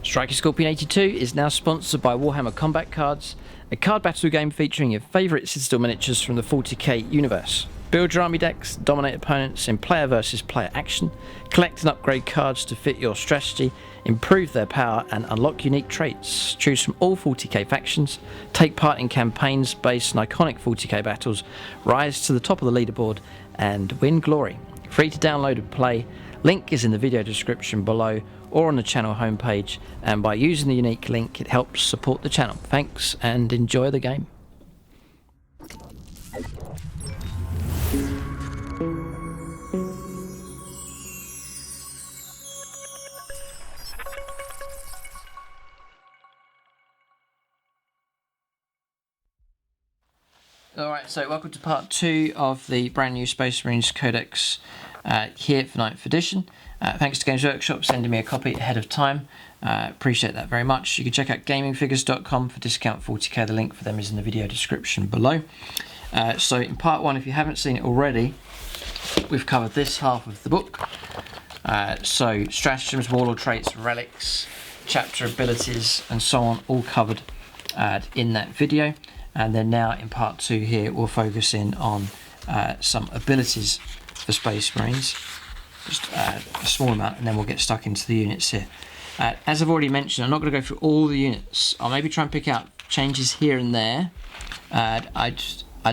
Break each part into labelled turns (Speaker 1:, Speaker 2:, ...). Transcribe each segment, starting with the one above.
Speaker 1: Striker Scorpion 82 is now sponsored by Warhammer Combat Cards, a card battle game featuring your favourite Citadel miniatures from the 40k universe. Build your army decks, dominate opponents in player versus player action, collect and upgrade cards to fit your strategy, improve their power and unlock unique traits. Choose from all 40k factions, take part in campaigns based on iconic 40k battles, rise to the top of the leaderboard and win glory. Free to download and play, link is in the video description below or on the channel homepage, and by using the unique link it helps support the channel. Thanks and enjoy the game. Alright, so welcome to part 2 of the brand new Space Marines Codex here for 9th edition. Thanks to Games Workshop for sending me a copy ahead of time. Appreciate that very much. You can check out gamingfigures.com for discount 40k. The link for them is in the video description below. So in part 1, if you haven't seen it already, we've covered this half of the book. So stratagems, warlord traits, relics, chapter abilities and so on, all covered in that video. And then now in part 2 here, we'll focus in on some abilities for Space Marines, just a small amount, and then we'll get stuck into the units here. As I've already mentioned, I'm not going to go through all the units. I'll maybe try and pick out changes here and there. I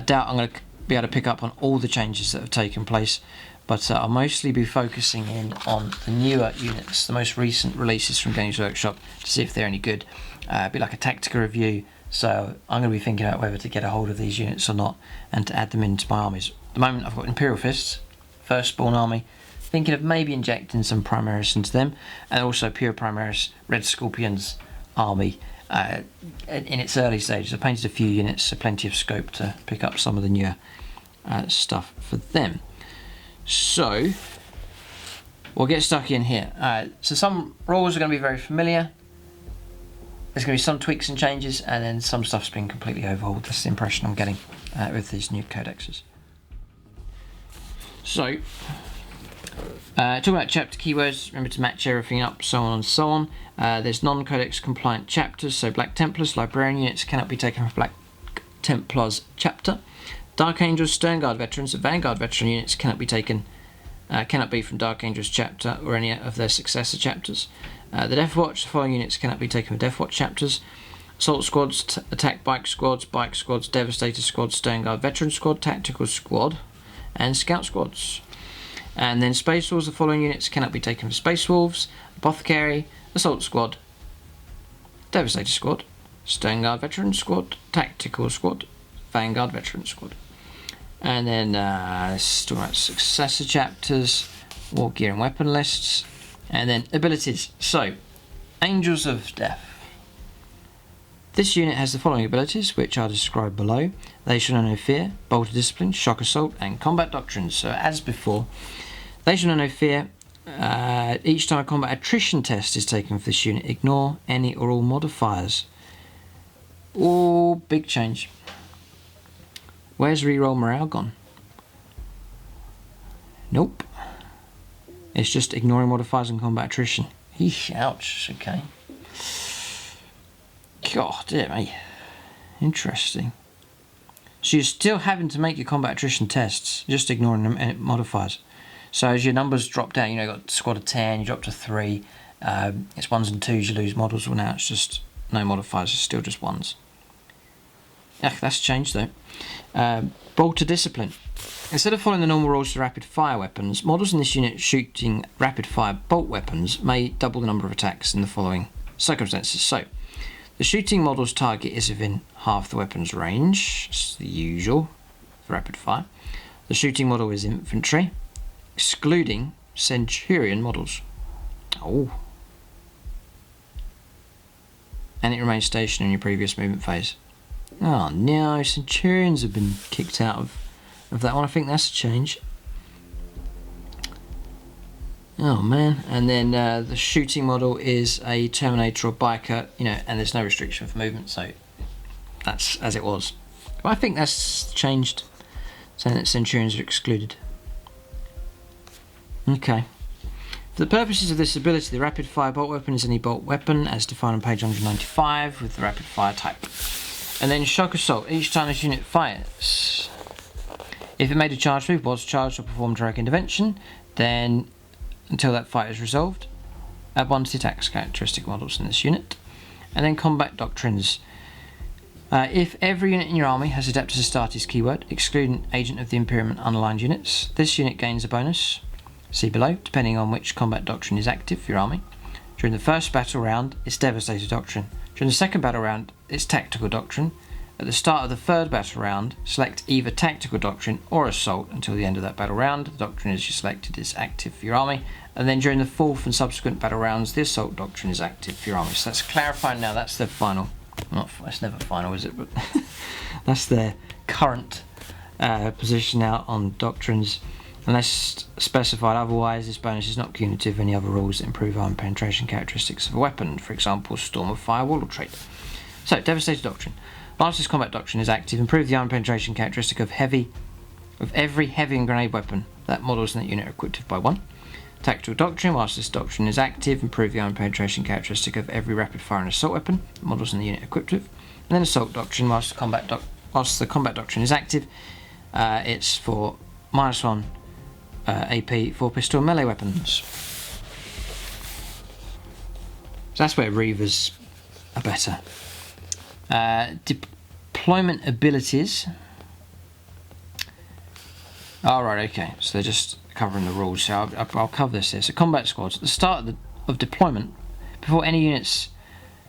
Speaker 1: doubt I'm going to be able to pick up on all the changes that have taken place, but I'll mostly be focusing in on the newer units, the most recent releases from Games Workshop, to see if they're any good. A bit like a Tactica review. So I'm going to be thinking about whether to get a hold of these units or not and to add them into my armies. At the moment I've got Imperial Fists, Firstborn army, thinking of maybe injecting some Primaris into them, and also pure Primaris Red Scorpions army in its early stages. I've painted a few units, so plenty of scope to pick up some of the newer stuff for them. So we'll get stuck in here. So some rules are going to be very familiar. There's going to be some tweaks and changes, and then some stuff's been completely overhauled. That's the impression I'm getting with these new codexes. So, talking about chapter keywords, remember to match everything up, so on and so on. There's non-codex compliant chapters, so Black Templars, Librarian units cannot be taken from Black Templars chapter. Dark Angels, Stern Guard veterans, Vanguard veteran units cannot be taken, cannot be from Dark Angels chapter or any of their successor chapters. The Death Watch, the following units cannot be taken from Death Watch chapters: Assault Squads, Attack Bike Squads, Devastator Squads, Stern Guard Veteran Squad, Tactical Squad, and Scout Squads. And then Space Wolves, the following units cannot be taken from Space Wolves: Apothecary, Assault Squad, Devastator Squad, Stern Guard Veteran Squad, Tactical Squad, Vanguard Veteran Squad. And then let's talk about successor chapters, War Gear and Weapon lists. And then abilities. So, Angels of Death. This unit has the following abilities, which are described below. They shall know no fear, Bolt of Discipline, Shock Assault, and Combat Doctrines. So, as before, they shall know no fear. Each time a combat attrition test is taken for this unit, ignore any or all modifiers. Oh, big change. Where's reroll morale gone? Nope. It's just ignoring modifiers and combat attrition. Eesh, ouch, okay. God, dear me. Interesting. So you're still having to make your combat attrition tests, just ignoring them and modifiers. So as your numbers drop down, you know, you've got a squad of 10, you drop to 3, it's 1s and 2s, you lose models. Well, now it's just no modifiers, it's still just 1s. That's changed though. Bolt of Discipline. Instead of following the normal rules for rapid fire weapons, models in this unit shooting rapid fire bolt weapons may double the number of attacks in the following circumstances. So, the shooting model's target is within half the weapon's range. It's the usual for rapid fire. The shooting model is infantry, excluding centurion models. Oh. And it remains stationary in your previous movement phase. Oh no, centurions have been kicked out of that one. I think that's a change. Oh man. And then the shooting model is a Terminator or Biker, you know, and there's no restriction for movement, so that's as it was. But I think that's changed, saying that centurions are excluded. Okay. For the purposes of this ability, the rapid fire bolt weapon is any bolt weapon as defined on page 195 with the rapid fire type. And then shock assault. Each time this unit fires, if it made a charge move, was charged or performed direct intervention, then until that fight is resolved, add 1 to the attacks characteristic models in this unit. And then combat doctrines. If every unit in your army has Adeptus Astartes keyword, excluding Agent of the Imperium unaligned units, this unit gains a bonus, see below, depending on which combat doctrine is active for your army. During the first battle round, it's Devastator Doctrine. During the second battle round, it's Tactical Doctrine. At the start of the third battle round, select either Tactical Doctrine or Assault until the end of that battle round. The doctrine is you selected is active for your army. And then during the fourth and subsequent battle rounds, the Assault Doctrine is active for your army. So that's clarified now. That's the final. It's never final, is it? But that's their current position now on doctrines. Unless specified otherwise, this bonus is not cumulative of any other rules that improve armor penetration characteristics of a weapon, for example, Storm of Fire, Wall or Trait. So, Devastator Doctrine. Whilst this combat doctrine is active, improve the armor penetration characteristic of every heavy and grenade weapon that models in that unit are equipped with by 1. Tactical Doctrine. Whilst this doctrine is active, improve the armor penetration characteristic of every rapid fire and assault weapon that models in the unit are equipped with. And then Assault Doctrine. Whilst the combat doctrine is active, it's for -1 AP for pistol and melee weapons. So that's where Reavers are better. Deployment abilities. Alright, okay, so they're just covering the rules, so I'll cover this here. So combat squads. At the start of deployment, before any units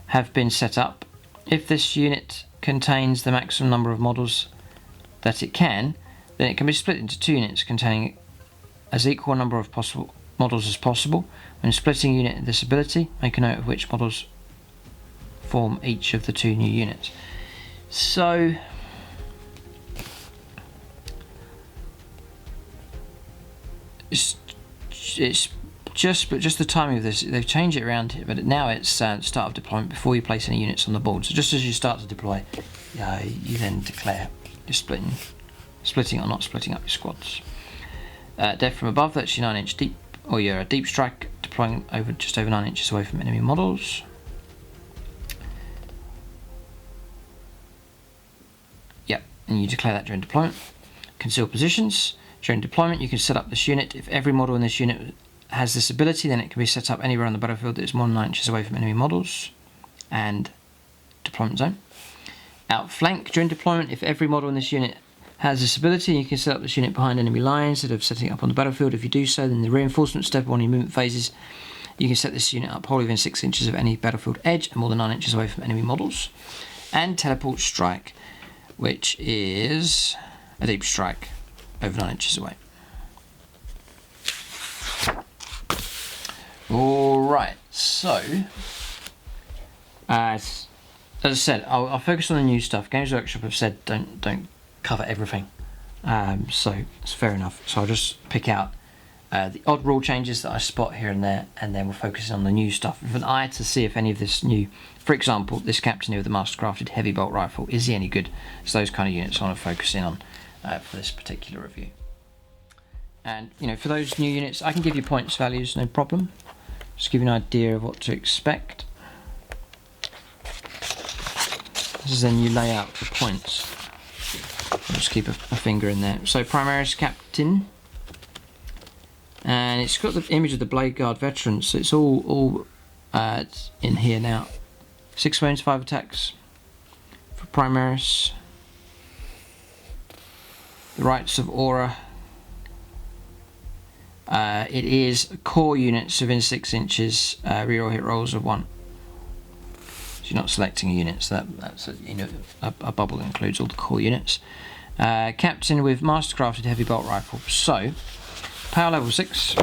Speaker 1: have been set up, if this unit contains the maximum number of models that it can, then it can be split into 2 units containing as equal a number of possible models as possible. When splitting a unit in this ability, make a note of which models form each of the 2 new units. So it's just the timing of this. They've changed it around here, but now it's start of deployment before you place any units on the board. So just as you start to deploy, you then declare you're splitting or not splitting up your squads. Depth from above, that's your 9 inch deep, or you're a deep strike, deploying just over 9 inches away from enemy models. Yep, and you declare that during deployment. Conceal positions. During deployment, you can set up this unit. If every model in this unit has this ability, then it can be set up anywhere on the battlefield that is more than 9 inches away from enemy models. And deployment zone. Outflank. During deployment, if every model in this unit has this ability, you can set up this unit behind enemy lines instead of setting it up on the battlefield. If you do so, then the reinforcement step on your movement phases, you can set this unit up wholly within 6 inches of any battlefield edge and more than 9 inches away from enemy models. And teleport strike, which is a deep strike over 9 inches away. Alright, so as I said, I'll focus on the new stuff. Games Workshop have said don't cover everything, so it's fair enough. So I'll just pick out the odd rule changes that I spot here and there, and then we'll focus on the new stuff with an eye to see if any of this new, for example, this captain here with the mastercrafted heavy bolt rifle, is he any good? So those kind of units I want to focus in on for this particular review. And for those new units, I can give you points values, no problem. Just give you an idea of what to expect. This is a new layout for points. I'll just keep a finger in there. So Primaris Captain, and it's got the image of the Blade Guard veterans, so it's all in here now. 6 wounds, 5 attacks for Primaris. The Rights of Aura. It is core units within 6 inches, reroll hit rolls of 1. So you're not selecting a unit, so that's a bubble that includes all the core units. Captain with mastercrafted heavy bolt rifle. So, power level 6.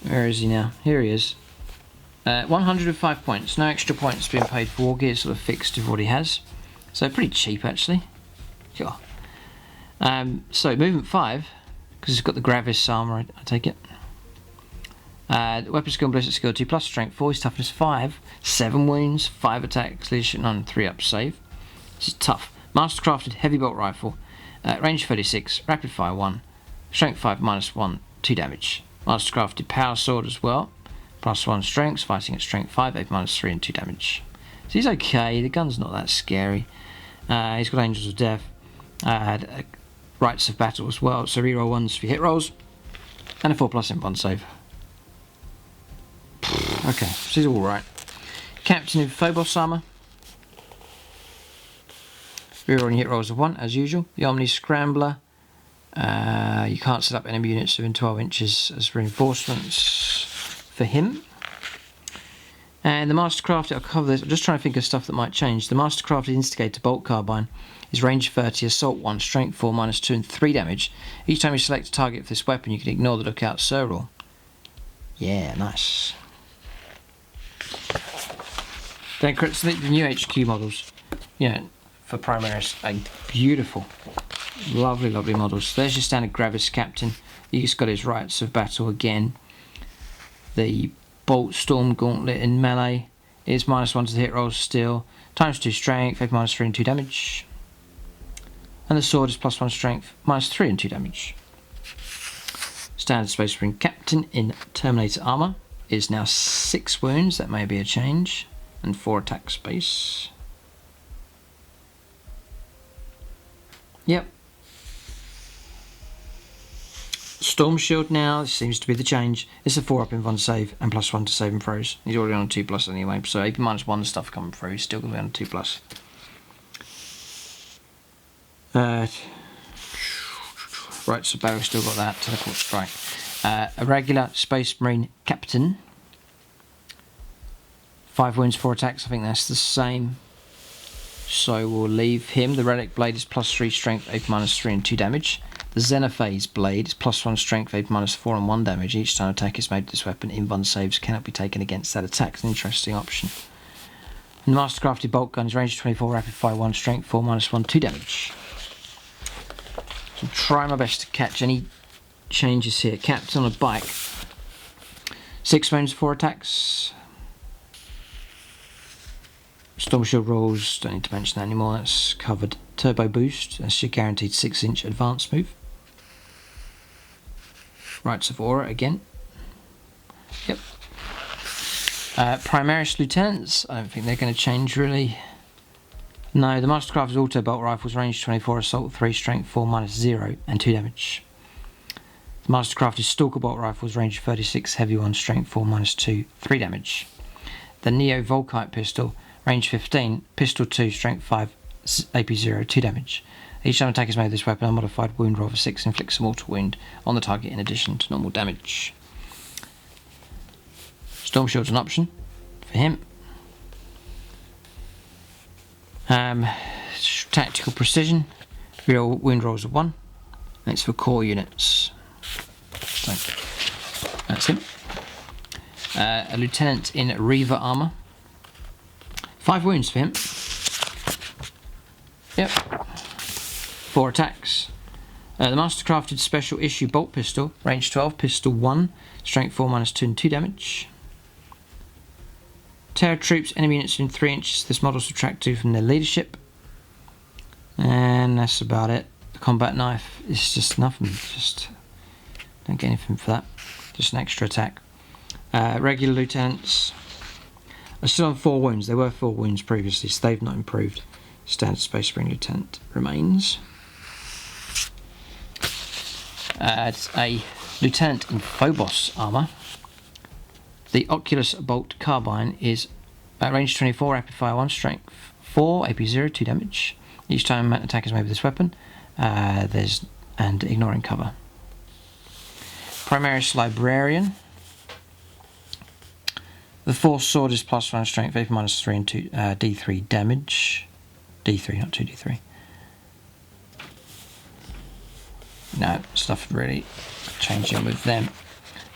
Speaker 1: Where is he now? Here he is. 105 points. No extra points being paid for war gear, sort of fixed with what he has. So pretty cheap actually. Sure. So movement 5, because he's got the Gravis armor, I take it. Weapon skill and ballistic skill 2+, strength 4, his toughness 5, 7 wounds, 5 attacks, leadership 9, and 3 up save. This is tough. Mastercrafted heavy bolt rifle. Range 36, rapid fire 1, strength 5, -1, 2 damage. Mastercrafted power sword as well, +1 strength, fighting at strength 5, AP -3 and 2 damage. So he's okay, the gun's not that scary. He's got Angels of Death, had Rites of Battle as well, so reroll 1s for hit rolls, and a 4+ in bond save. Okay, so he's alright. Captain in Phobos armour. Rerolling hit rolls of 1 as usual. The Omni Scrambler. You can't set up enemy units within 12 inches as reinforcements for him. And the Mastercrafted, I'll cover this, I'm just trying to think of stuff that might change. The Mastercrafted Instigator Bolt Carbine is range 30, assault 1, strength 4, -2 and 3 damage. Each time you select a target for this weapon, you can ignore the lookout sir roll. Yeah, nice. Then the new HQ models, for Primaris are beautiful. Lovely, lovely models. There's your standard Gravis Captain. He's got his Rites of Battle again. The Bolt Storm Gauntlet in melee is -1 to the hit rolls still. ×2 strength, AP -3 and 2 damage. And the sword is +1 strength, -3 and 2 damage. Standard Space Marine Captain in Terminator armour is now 6 wounds, that may be a change, and 4 attack space. Yep. Storm Shield now, this seems to be the change. It's a 4 up in one save and +1 to save and throws. He's already on a 2+ anyway, so AP -1 stuff coming through. He's still going to be on a 2+. Right, so Barry's still got that. Teleport strike. A regular Space Marine Captain. 5 wounds, 4 attacks. I think that's the same. So we'll leave him. The Relic Blade is +3 strength, AP -3 and 2 damage. The Xenophase Blade is +1 strength, AP -4 and 1 damage. Each time attack is made with this weapon, invuln saves cannot be taken against that attack. It's an interesting option. And the Mastercrafted Bolt Gun is range 24, rapid fire 1, strength 4, -1, 2 damage. So try my best to catch any changes here. Captain on a bike. 6 wounds, 4 attacks. Storm Shield rolls, don't need to mention that anymore, that's covered. Turbo Boost, that's your guaranteed 6-inch advance move. Rites of Aura again. Yep. Primaris Lieutenants, I don't think they're going to change really. No, the Mastercrafted Auto Bolt Rifles, range 24, assault 3, strength 4, -0 and 2 damage. The Mastercrafted Stalker Bolt Rifles, range 36, heavy 1, strength 4, -2, 3 damage. The Neo Volkite Pistol, range 15, pistol 2, strength 5, AP 0, 2 damage. Each time attack is made with this weapon, a modified wound roll of 6 inflicts a mortal wound on the target in addition to normal damage. Storm Shield's an option for him. Tactical Precision, real wound rolls of 1, and it's for core units. So, that's him. A Lieutenant in Reaver armour. 5 wounds for him. Yep. 4 attacks. The Mastercrafted Special Issue Bolt Pistol, range 12, pistol 1, strength 4, -2 and 2 damage. Terror Troops, enemy units in 3 inches. This model subtract 2 from their leadership. And that's about it. The Combat Knife is just nothing. Just don't get anything for that. Just an extra attack. Regular Lieutenants are still on 4 wounds. They were 4 wounds previously, so they've not improved. Standard Space Marine Lieutenant remains. It's a Lieutenant in Phobos armour. The Oculus Bolt Carbine is range 24, rapid fire 1, strength 4, AP 0, 2 damage. Each time an attack is made with this weapon, and ignoring cover. Primaris Librarian. The Force Sword is +1 strength, AP -3 and 2 D3 damage. D3, not 2D3. No, stuff really changing with them.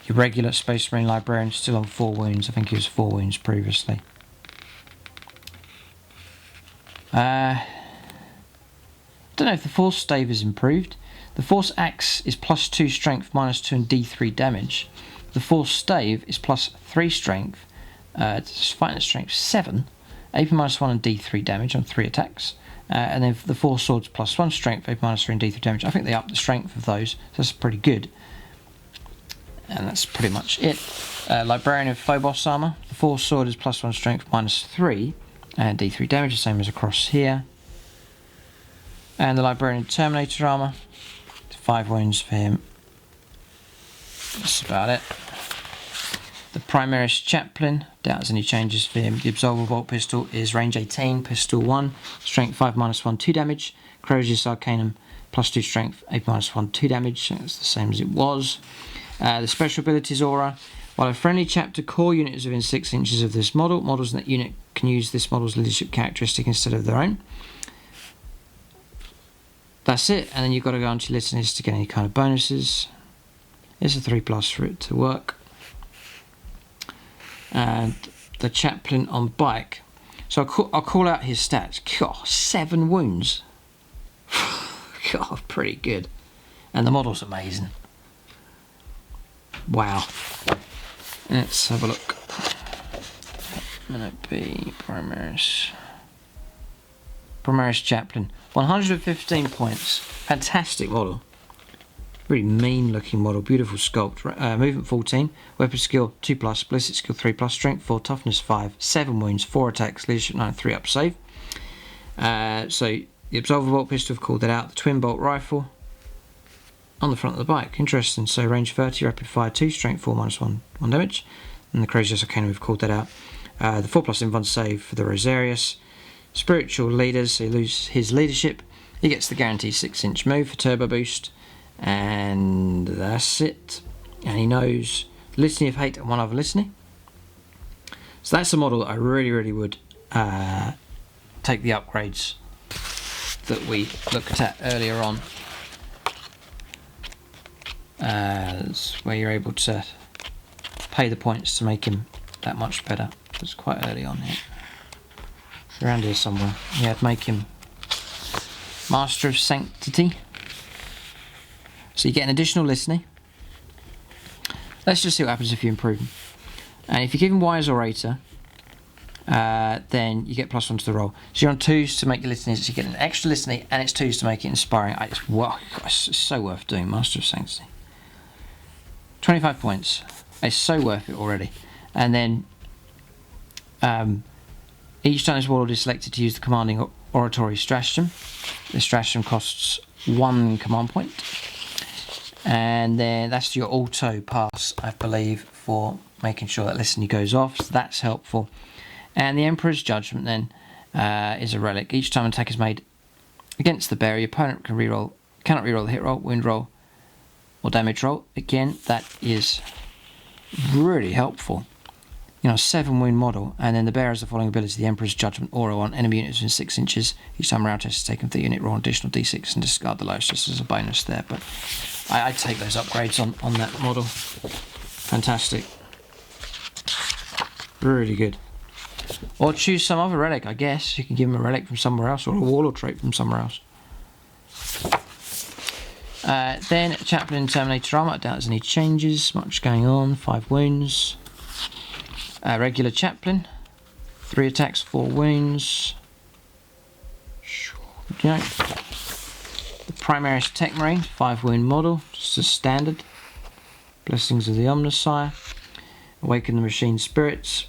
Speaker 1: Your regular Space Marine Librarian is still on 4 wounds. I think he was 4 wounds previously. I don't know if the Force Stave is improved. The Force Axe is +2 strength, -2 and D3 damage. The Force Stave is +3 strength, fighting strength 7, AP -1 and D3 damage on 3 attacks. And then for the 4 swords +1 strength, AP -3 and D3 damage. I think they up the strength of those, so that's pretty good. And that's pretty much it. Librarian of Phobos armor. The 4 sword is +1 strength, -3, and D3 damage, the same as across here. And the Librarian of Terminator armor. 5 wounds for him. That's about it. The Primaris Chaplain, doubt there's any changes for him. The Absolver Bolt Pistol is range 18, pistol 1, strength 5 -1, 2 damage. Crozius Arcanum +2 strength, 8 -1, 2 damage. That's the same as it was. The Special Abilities Aura. While a friendly chapter core unit is within 6 inches of this model, models in that unit can use this model's leadership characteristic instead of their own. That's it, and then you've got to go onto your listeners to get any kind of bonuses. It's a 3+ for it to work. And the Chaplain on bike. So I'll call out his stats. God, 7 wounds. God, pretty good. And the model's amazing. Wow. Let's have a look. Gonna be Primaris Chaplain. 115 points. Fantastic model. Really mean looking model. Beautiful sculpt. Movement 14. Weapon skill 2+. Ballistic skill 3+. Strength 4. Toughness 5. 7 wounds. 4 attacks. Leadership 9. 3 up save. So the Absolver Bolt Pistol, I've called that out. The Twin Bolt Rifle on the front of the bike. Interesting. So range 30. Rapid fire 2. Strength 4 -1 damage. And the Crozius Arcanum, we've called that out. The 4+ invuln save for the Rosarius. Spiritual Leaders, so he loses his leadership. He gets the guaranteed 6-inch move for turbo boost. And that's it. And he knows Litany of Hate and one other Litany. So that's a model that I really would take the upgrades that we looked at earlier on. That's where you're able to pay the points to make him that much better. It's quite early on here. Around here somewhere. Yeah, I'd make him Master of Sanctity. So you get an additional Litany. Let's just see what happens if you improve him. And if you give him Wise Orator, then you get +1 to the roll. So you're on 2s to make your Litanies. So you get an extra Litany, and it's 2s to make it inspiring. It's so worth doing. Master of Sanctity. 25 points. It's so worth it already. And then each time this warlord is selected to use the commanding oratory stratagem. The stratagem costs 1 command point. And then that's your auto pass, I believe, for making sure that Litany goes off. So that's helpful. And the Emperor's Judgment then is a relic. Each time an attack is made against the bearer, your opponent cannot reroll the hit roll, wound roll, or damage roll. Again, that is really helpful. You know, 7 wound model, and then the bearer has the following ability: the Emperor's Judgment aura on enemy units within 6 inches. Each time a round test is taken for the unit, roll an additional d6 and discard the lowest, just as a bonus there. But I'd take those upgrades on that model. Fantastic. Really good. Or choose some other relic, I guess. You can give him a relic from somewhere else, or a warlord trait from somewhere else. Then Chaplain Terminator armor. I doubt there's any changes. Much going on. 5 wounds. Regular Chaplain. 3 attacks, 4 wounds. Okay. The Primaris Tech Marine. 5 wound model. Just as standard. Blessings of the Omnissiah. Awaken the Machine Spirits.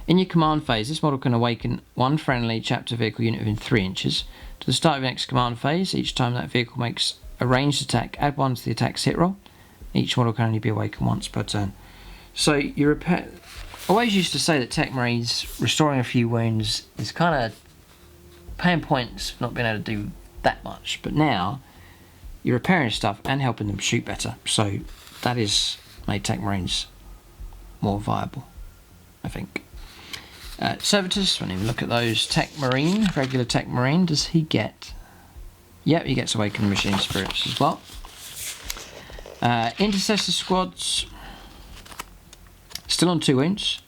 Speaker 1: In your command phase, this model can awaken 1 friendly chapter vehicle unit within 3 inches. To the start of your next command phase, each time that vehicle makes a ranged attack, add 1 to the attack's hit roll. Each model can only be awakened once per turn. So you repair. I always used to say that Tech Marines restoring a few wounds is kind of paying points for not being able to do that much. But now you're repairing stuff and helping them shoot better. So that is made Tech Marines more viable, I think. Servitors, won't even look at those. Tech Marine, regular Tech Marine, does he get? Yep, he gets Awakened Machine Spirits as well. Intercessor squads, still on 2 wounds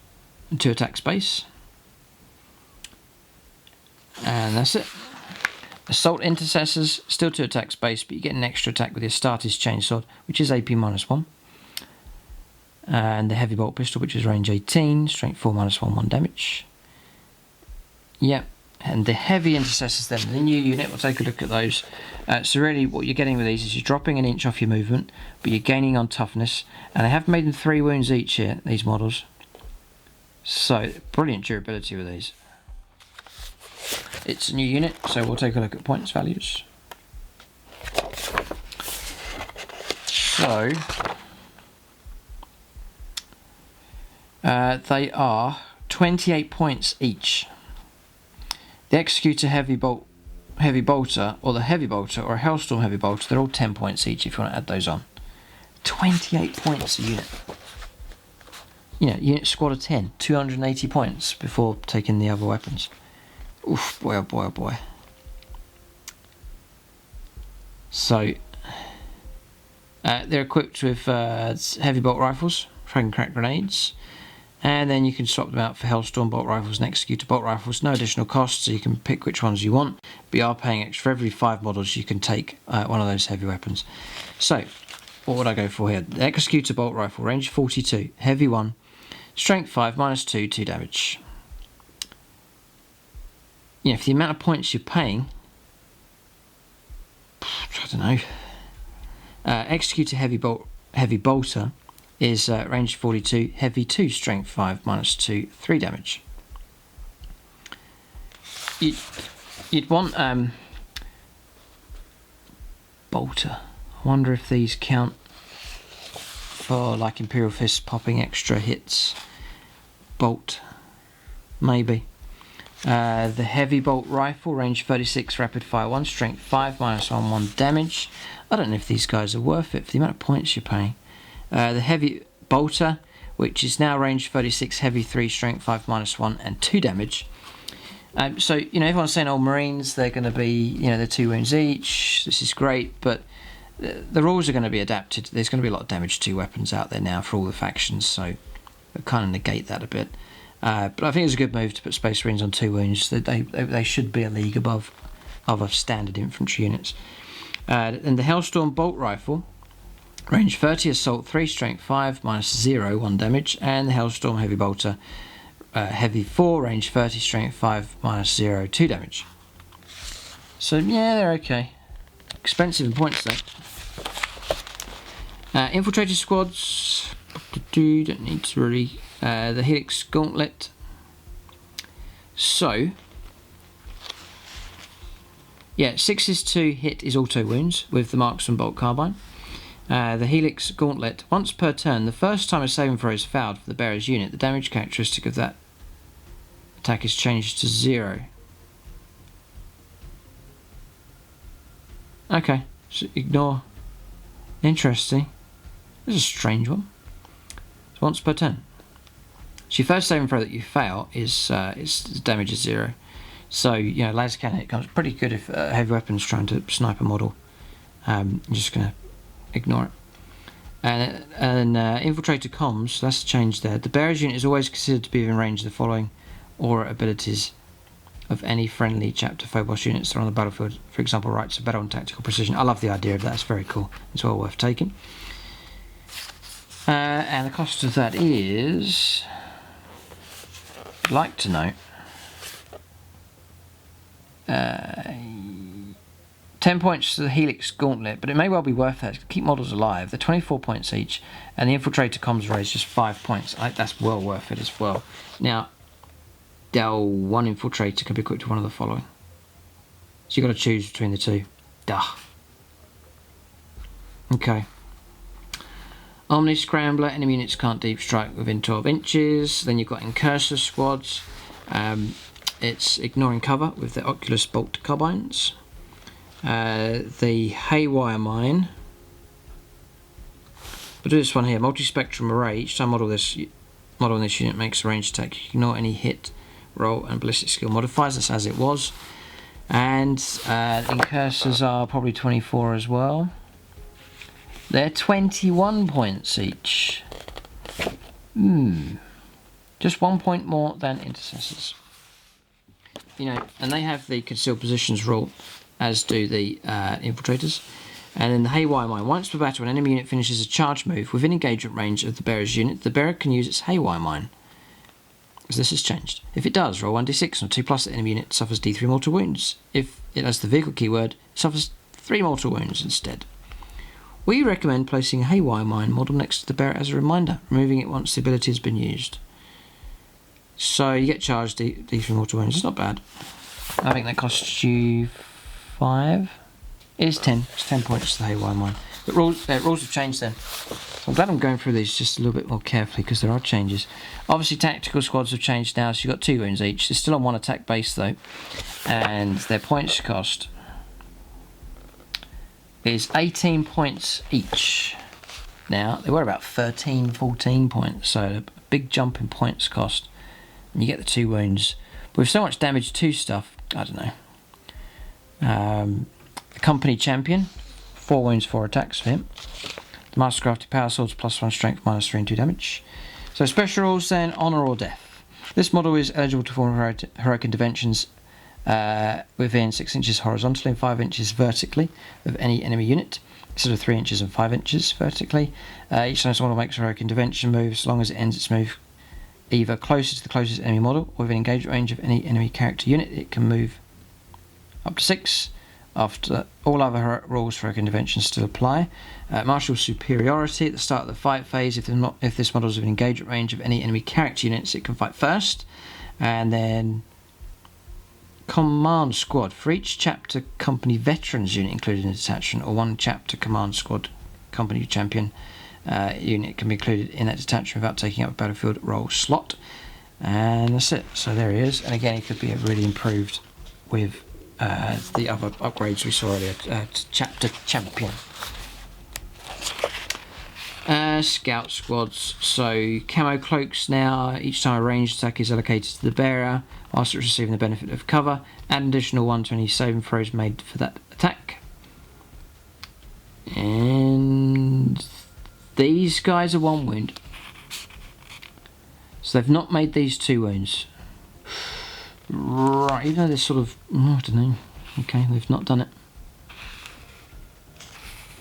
Speaker 1: and 2 attack space. And that's it. Assault Intercessors, still 2 attack space, but you get an extra attack with your Astartes Chainsword, which is AP -1. And the heavy bolt pistol, which is range 18, strength 4 -1, 1 damage. Yep. And the heavy intercessors then, the new unit, we'll take a look at those. So really what you're getting with these is you're dropping an inch off your movement, but you're gaining on toughness. And I have made them 3 wounds each here, these models. So, brilliant durability with these. It's a new unit, so we'll take a look at points values. So, they are 28 points each. The Executor Heavy Bolter, or the Heavy Bolter, or a Hellstorm Heavy Bolter, they're all 10 points each if you want to add those on. 28 points a unit. You know, unit squad of 10, 280 points before taking the other weapons. Oof, boy, oh boy, oh boy. So, they're equipped with heavy bolt rifles, frag and crack grenades, and then you can swap them out for Hellstorm bolt rifles and Executor bolt rifles. No additional cost, so you can pick which ones you want, but you are paying extra. For every 5 models you can take one of those heavy weapons. So, what would I go for here? The Executor bolt rifle, range 42, heavy 1, strength 5, -2, 2 damage. You know, for the amount of points you're paying, I don't know. Executor Heavy Bolter is range 42, heavy 2, strength 5, -2, 3 damage. You'd want Bolter. I wonder if these count for like Imperial Fist popping extra hits. Bolt, maybe. The Heavy Bolt Rifle, range 36, rapid fire 1, strength 5, -1, 1 damage. I don't know if these guys are worth it for the amount of points you're paying. The Heavy Bolter, which is now range 36, heavy 3, strength 5, -1 and 2 damage. So, you know, everyone's saying, oh, Marines, they're going to be, you know, they're 2 wounds each. This is great, but the rules are going to be adapted. There's going to be a lot of damage 2 weapons out there now for all the factions, so they'll kind of negate that a bit. But I think it's a good move to put Space Marines on 2 wounds. They should be a league above other standard infantry units. And the Hellstorm Bolt Rifle, range 30, assault 3, strength 5, -0, 1 damage. And the Hellstorm Heavy Bolter, heavy 4, range 30, strength 5, -0, 2 damage. So yeah, they're okay. Expensive in points though. Infiltrator squads, don't need to really. The Helix Gauntlet. So, yeah, 6 to hit is auto wounds with the Marksman Bolt Carbine. The Helix Gauntlet. Once per turn, the first time a saving throw is fouled for the bearer's unit, the damage characteristic of that attack is changed to 0. Okay, so ignore. Interesting. This is a strange one. So once per turn. So your first saving throw that you fail is damage is 0. So, you know, laser cannon hit comes pretty good if a heavy weapon's trying to snipe a model. I'm just going to ignore it. And infiltrator comms, that's changed there. The bearer's unit is always considered to be within range of the following aura abilities of any friendly chapter Phobos units that are on the battlefield. For example, rights of battle and tactical precision. I love the idea of that, it's very cool. It's well worth taking. And the cost of that is, I'd like to know, 10 points to the Helix Gauntlet, but it may well be worth that to keep models alive. They're 24 points each, and the Infiltrator comms raise just 5 points. That's well worth it as well. Now, one Infiltrator can be equipped to one of the following. So you've got to choose between the two. Duh. Okay. Omni Scrambler, enemy units can't deep strike within 12 inches. Then you've got Incursor squads. It's ignoring cover with the Oculus Bolt Carbines. The Haywire Mine. We'll do this one here. Multi-spectrum array. Each time model in this unit makes a ranged attack, you ignore any hit, roll, and ballistic skill modifiers. That's as it was. And Incursors are probably 24 as well. They're 21 points each. Just 1 point more than Intercessors. You know, and they have the concealed positions rule, as do the Infiltrators. And then the Haywire Mine. Once per battle, an enemy unit finishes a charge move within engagement range of the bearer's unit, the bearer can use its Haywire Mine. Because this has changed. If it does, roll 1d6 and 2+, the enemy unit suffers d3 mortal wounds. If it has the vehicle keyword, it suffers 3 mortal wounds instead. We recommend placing a Haywire Mine model next to the bearer as a reminder, removing it once the ability has been used. So you get charged d3 mortal wounds. It's not bad. I think that costs you 5. It is 10. It's 10 points to the Haywire Mine. But rules have changed then. So I'm glad I'm going through these just a little bit more carefully because there are changes. Obviously tactical squads have changed now, so you've got 2 wounds each. They're still on 1 attack base though. And their points cost is 18 points each. Now, they were about 13, 14 points, so a big jump in points cost. And you get the 2 wounds. But with so much damage to stuff, I don't know. The Company Champion, 4 wounds, 4 attacks for him. The Mastercrafted Power Swords, +1 strength, -3 and 2 damage. So special rules then, Honour or Death. This model is eligible to perform heroic interventions within 6 inches horizontally and 5 inches vertically of any enemy unit, instead of 3 inches and 5 inches vertically. Each time this model makes a heroic intervention move, as long as it ends its move either closer to the closest enemy model or within engagement range of any enemy character unit, it can move up to 6. After all other rules for interventions still apply. Martial superiority at the start of the fight phase. If this model is within engagement range of any enemy character units, it can fight first. And then command squad. For each chapter company veterans unit included in a detachment, or 1 chapter command squad company champion unit can be included in that detachment without taking up a battlefield role slot. And that's it. So there he is. And again, he could be really improved with the other upgrades we saw earlier. Chapter champion. Scout squads. So camo cloaks now. Each time a ranged attack is allocated to the bearer, whilst it's receiving the benefit of cover, add an additional 1 to any saving throws made for that attack. And these guys are 1 wound. So they've not made these 2 wounds. Right, even though they're sort of, I don't know. Okay, they've not done it.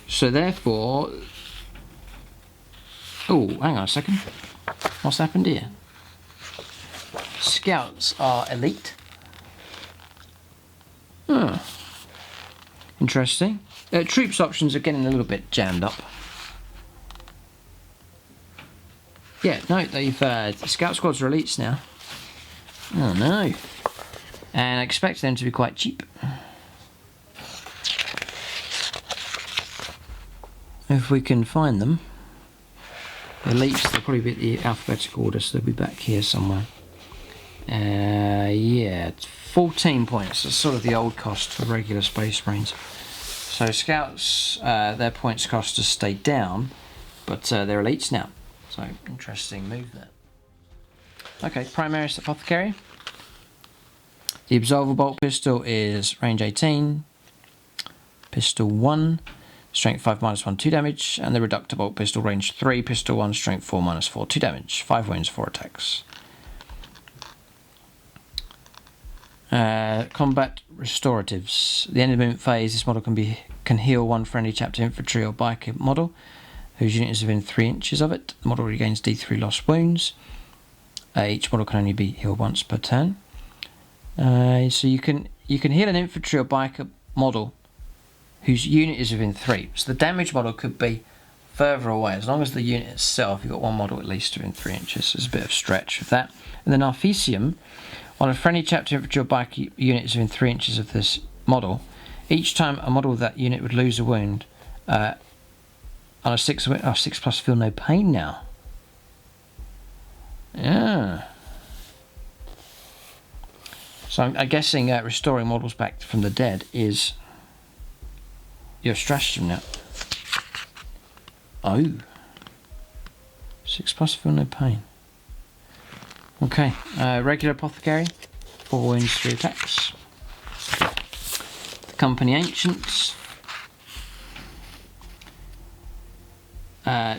Speaker 1: So therefore, oh, hang on a second. What's happened here? Scouts are elite. Interesting. Troops options are getting a little bit jammed up. Yeah, no, they've the scout squads are elites now. Oh no. And I expect them to be quite cheap. If we can find them. Elites, they'll probably be at the alphabetical order, so they'll be back here somewhere. Yeah, it's 14 points. That's sort of the old cost for regular Space Marines. So Scouts, their points cost has stayed down, but they're elites now. So, interesting move there. Okay, Primaris Apothecary. The Absolver Bolt Pistol is range 18, pistol 1, strength 5 -1, 2 damage, and the Reductor Bolt Pistol range 3, pistol 1, strength 4 -4, 2 damage, 5 wounds, 4 attacks. Combat Restoratives. At the end of the movement phase, this model can heal 1 friendly chapter infantry or biker model whose unit is within 3 inches of it. The model regains D3 lost wounds. Each model can only be healed once per turn. So you can heal an infantry or biker model whose unit is within 3. So the damage model could be further away, as long as the unit itself, you've got 1 model at least within 3 inches. There's a bit of stretch with that. And then Arthesium, on a friendly chapter infantry or biker unit is within 3 inches of this model, each time a model of that unit would lose a wound, on a 6+ feel no pain now. Yeah. So I'm guessing restoring models back from the dead is your stratagem now. Oh. 6+ feel no pain. Okay. Regular Apothecary. 4 wounds, 3 attacks. The Company Ancients.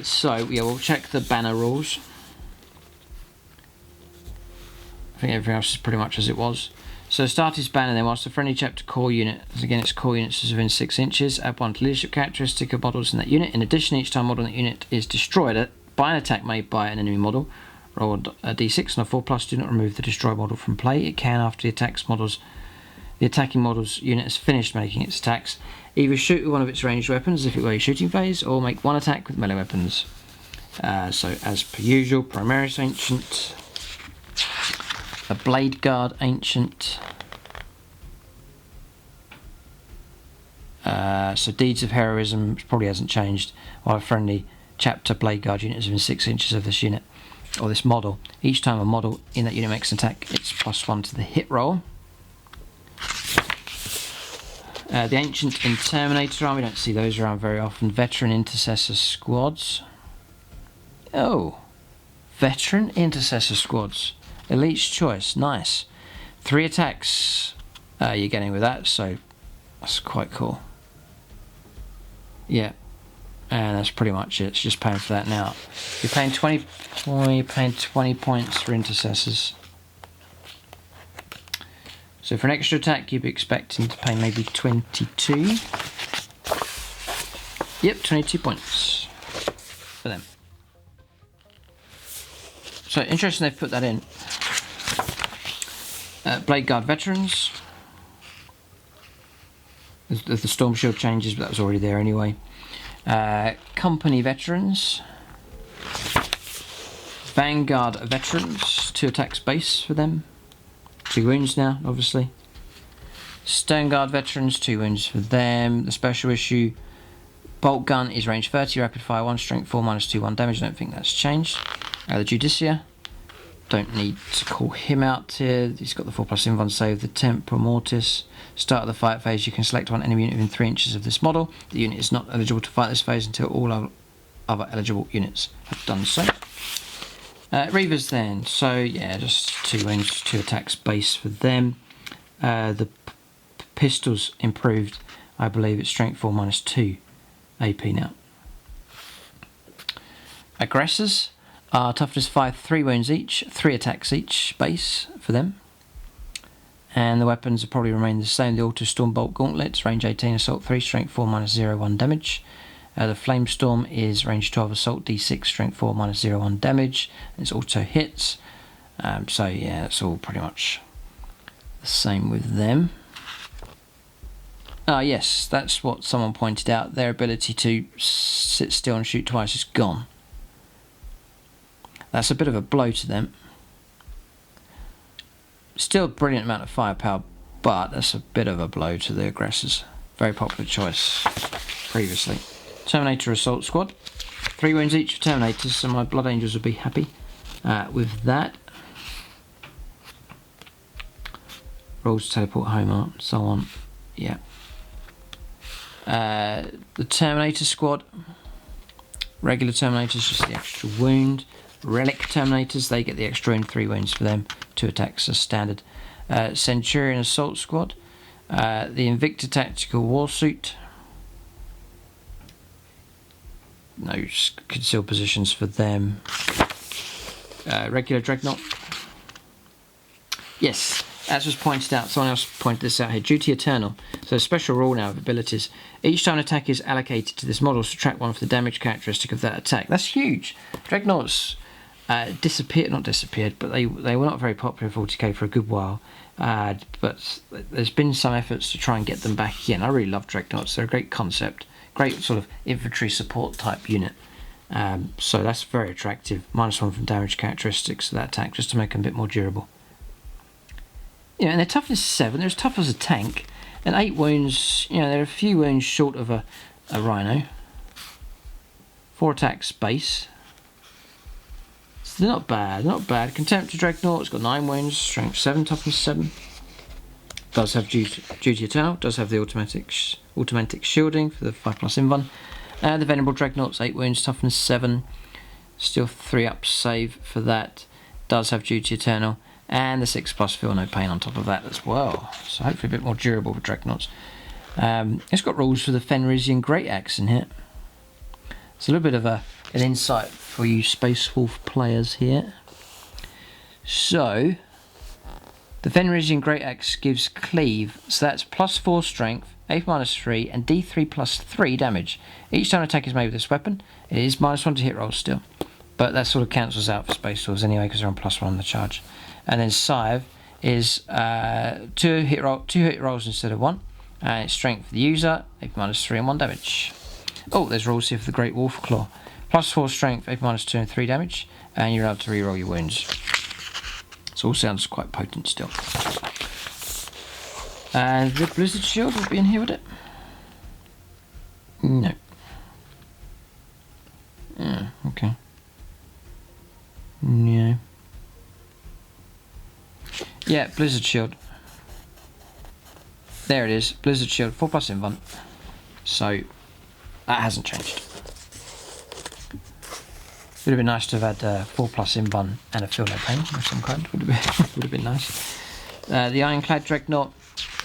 Speaker 1: So, yeah, we'll check the banner rules. I think everything else is pretty much as it was. So start is banned, and then whilst the friendly chapter core unit, again its core units is within 6 inches, add 1 to leadership characteristic of models in that unit. In addition, each time a model in that unit is destroyed by an attack made by an enemy model, roll a d6 on a 4+, do not remove the destroyed model from play. It can, after the attacking model's unit has finished making its attacks, either shoot with one of its ranged weapons if it were a shooting phase, or make one attack with melee weapons. So as per usual, Primaris Ancient, a Blade Guard Ancient, so Deeds of Heroism probably hasn't changed, while a friendly chapter Blade Guard unit is within 6 inches of this unit, or this model. Each time a model in that unit makes an attack, it's +1 to the hit roll. The Ancient Interminator Army, don't see those around very often. Veteran Intercessor Squads. Oh, Veteran Intercessor Squads. Elite's Choice, nice. 3 attacks you're getting with that, so that's quite cool. Yeah, and that's pretty much it. It's just paying for that now. You're paying 20 points for Intercessors. So for an extra attack, you'd be expecting to pay maybe 22. Yep, 22 points for them. So interesting they've put that in. Blade Guard Veterans. The Storm Shield changes, but that was already there anyway. Company Veterans. Vanguard Veterans. 2 attacks base for them. 2 wounds now, obviously. Stone Guard Veterans, 2 wounds for them. The special issue Bolt Gun is range 30, rapid fire 1, strength 4, -2, 1 damage. I don't think that's changed. The Judicia, don't need to call him out here. He's got the 4+ invuln save. The Temporal Mortis. Start of the fight phase, you can select one enemy unit within 3 inches of this model. The unit is not eligible to fight this phase until all other eligible units have done so. Reavers then, so yeah, just 2 wounds, 2 attacks base for them. The pistols improved, I believe it's strength 4 -2 AP now. Aggressors are toughness 5, 3 wounds each, 3 attacks each base for them. And the weapons will probably remain the same. The Auto Storm Bolt Gauntlets, range 18, assault 3, strength 4 -0, 1 damage. The Flamestorm is range 12, assault d6, strength 4 -0, 1 damage. It's auto hits. So yeah, it's all pretty much the same with them. Ah yes, that's what someone pointed out. Their ability to sit still and shoot twice is gone. That's a bit of a blow to them. Still a brilliant amount of firepower, but that's a bit of a blow to the aggressors. Very popular choice previously. Terminator Assault Squad. 3 wounds each for Terminators, so my Blood Angels would be happy with that. Rolls to teleport home, so on. Yeah. The Terminator Squad. Regular Terminators, just the extra wound. Relic Terminators, they get the extra wound, 3 wounds for them. 2 attacks as standard. Centurion Assault Squad. The Invicta Tactical Warsuit. No concealed positions for them. Regular Dreadnought. Yes, as was pointed out, someone else pointed this out here. Duty Eternal. So a special rule now of abilities. Each time an attack is allocated to this model, subtract 1 for the damage characteristic of that attack. That's huge. Dreadnoughts not disappeared, but they were not very popular in 40k for a good while. But there's been some efforts to try and get them back again. I really love Dreadnoughts. They're a great concept. Great sort of infantry support type unit. So that's very attractive. -1 from damage characteristics of that attack, just to make them a bit more durable. And their toughness is 7. They're as tough as a tank. And 8 wounds, they're a few wounds short of a rhino. 4 attacks base. So they're not bad, not bad. Contempt to Dreadnought, it's got 9 wounds, strength 7, toughness 7. Does have Duty Eternal, does have the automatic shielding for the 5+ invuln. The Venerable Dreadnought's 8 wounds, toughness 7. Still 3 up save for that. Does have Duty Eternal. And the 6+ feel no pain on top of that as well. So hopefully a bit more durable for Dreadnoughts. It's got rules for the Fenrisian Great Axe in here. It's a little bit of an insight for you Space Wolf players here. So, The Fenrisian Great Axe gives cleave, so that's +4 strength, AP -3, and D3 +3 damage. Each time an attack is made with this weapon, it is -1 to hit rolls still. But that sort of cancels out for Space Swords anyway, because they're on +1 on the charge. And then Scythe is 2 hit rolls instead of 1. And it's strength for the user, AP -3 and 1 damage. Oh, there's rules here for the Great Wolf Claw. +4 strength, AP -2 and 3 damage, and you're allowed to reroll your wounds. This all sounds quite potent still. And the Blizzard Shield will be in here, would it? No. Okay. Yeah. Yeah, Blizzard Shield. There it is, Blizzard Shield, 4+ invuln. So, that hasn't changed. Would have been nice to have had 4+ invuln and a field pain of some kind. Would have been nice. The Ironclad Dreadnought,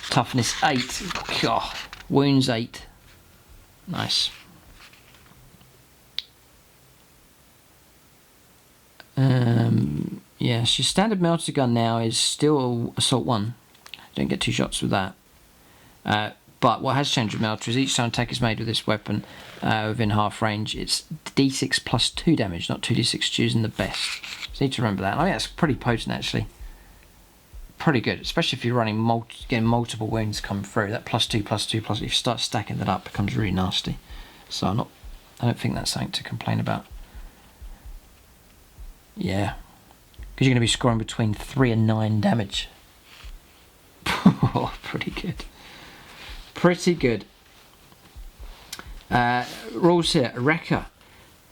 Speaker 1: toughness 8. God, wounds 8. Nice. Yes, your standard melter gun now is still Assault 1. Don't get 2 shots with that. But what has changed with melter is each time attack is made with this weapon within half range, it's D6 +2 damage, not 2D6 choosing the best. So you need to remember that. I think that's pretty potent actually. Pretty good, especially if you're running getting multiple wounds come through. That +2, if you start stacking that up, it becomes really nasty. So I don't think that's something to complain about. Yeah, because you're going to be scoring between 3 and 9 damage. Pretty good. Pretty good. Rules here. Wrecker.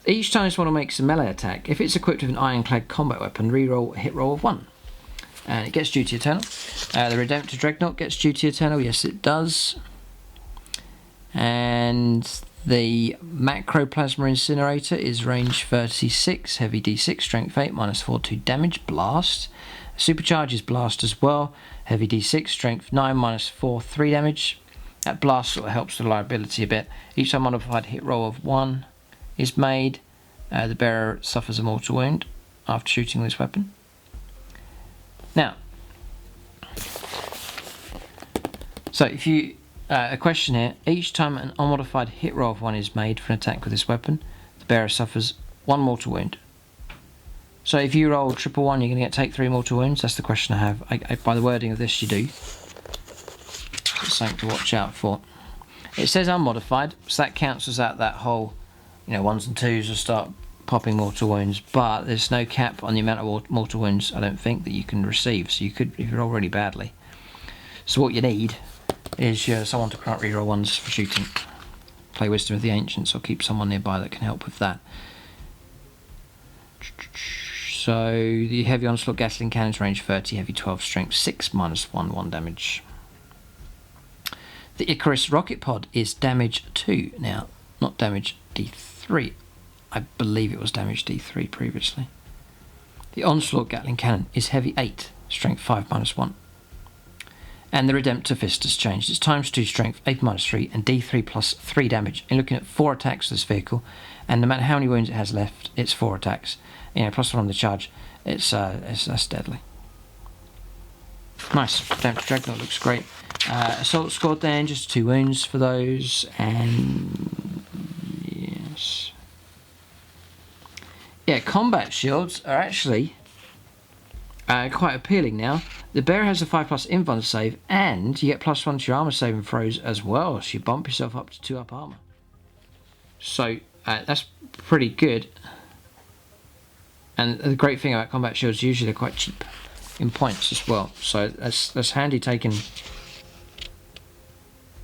Speaker 1: Each time this model makes a melee attack, if it's equipped with an ironclad combat weapon, reroll a hit roll of 1. And it gets Duty Eternal. The Redemptor Dreadnought gets Duty Eternal. Yes, it does. And the Macroplasma Incinerator is range 36, heavy D6, strength 8, -4 to damage, blast. Supercharges blast as well, heavy D6, strength 9, -4, 3 damage. That blast sort of helps the reliability a bit. Each time a modified hit roll of 1 is made, the bearer suffers a mortal wound after shooting this weapon. Now, so if you a question here, each time an unmodified hit roll of 1 is made for an attack with this weapon, the bearer suffers 1 mortal wound. So if you roll 111, you're going to take 3 mortal wounds. That's the question I have. By the wording of this, you do. It's something to watch out for. It says unmodified, so that cancels out that whole, 1s and 2s will start popping mortal wounds, but there's no cap on the amount of mortal wounds, I don't think, that you can receive. So you could, if you roll really badly. So what you need is someone to can't reroll 1s for shooting. Play Wisdom of the Ancients, or keep someone nearby that can help with that. So the heavy onslaught Gatling cannons range 30, heavy 12, strength 6, -1, 1 damage. The Icarus rocket pod is damage 2 now, not damage D3. I believe it was damage D3 previously. The onslaught Gatling cannon is heavy 8, strength 5, -1. And the Redemptor fist has changed. It's ×2 strength, 8 -3, and D3 +3 damage. And looking at 4 attacks with this vehicle, and no matter how many wounds it has left, it's 4 attacks. +1 on the charge. That's deadly. Nice. Redemptor Dreadnought looks great. Assault squad then, just 2 wounds for those, and yes. Yeah, combat shields are actually quite appealing now. The bearer has a 5+ invuln save, and you get +1 to your armor saving throws as well, so you bump yourself up to 2 up armor. So that's pretty good. And the great thing about combat shields, usually they're quite cheap in points as well. So that's handy taking.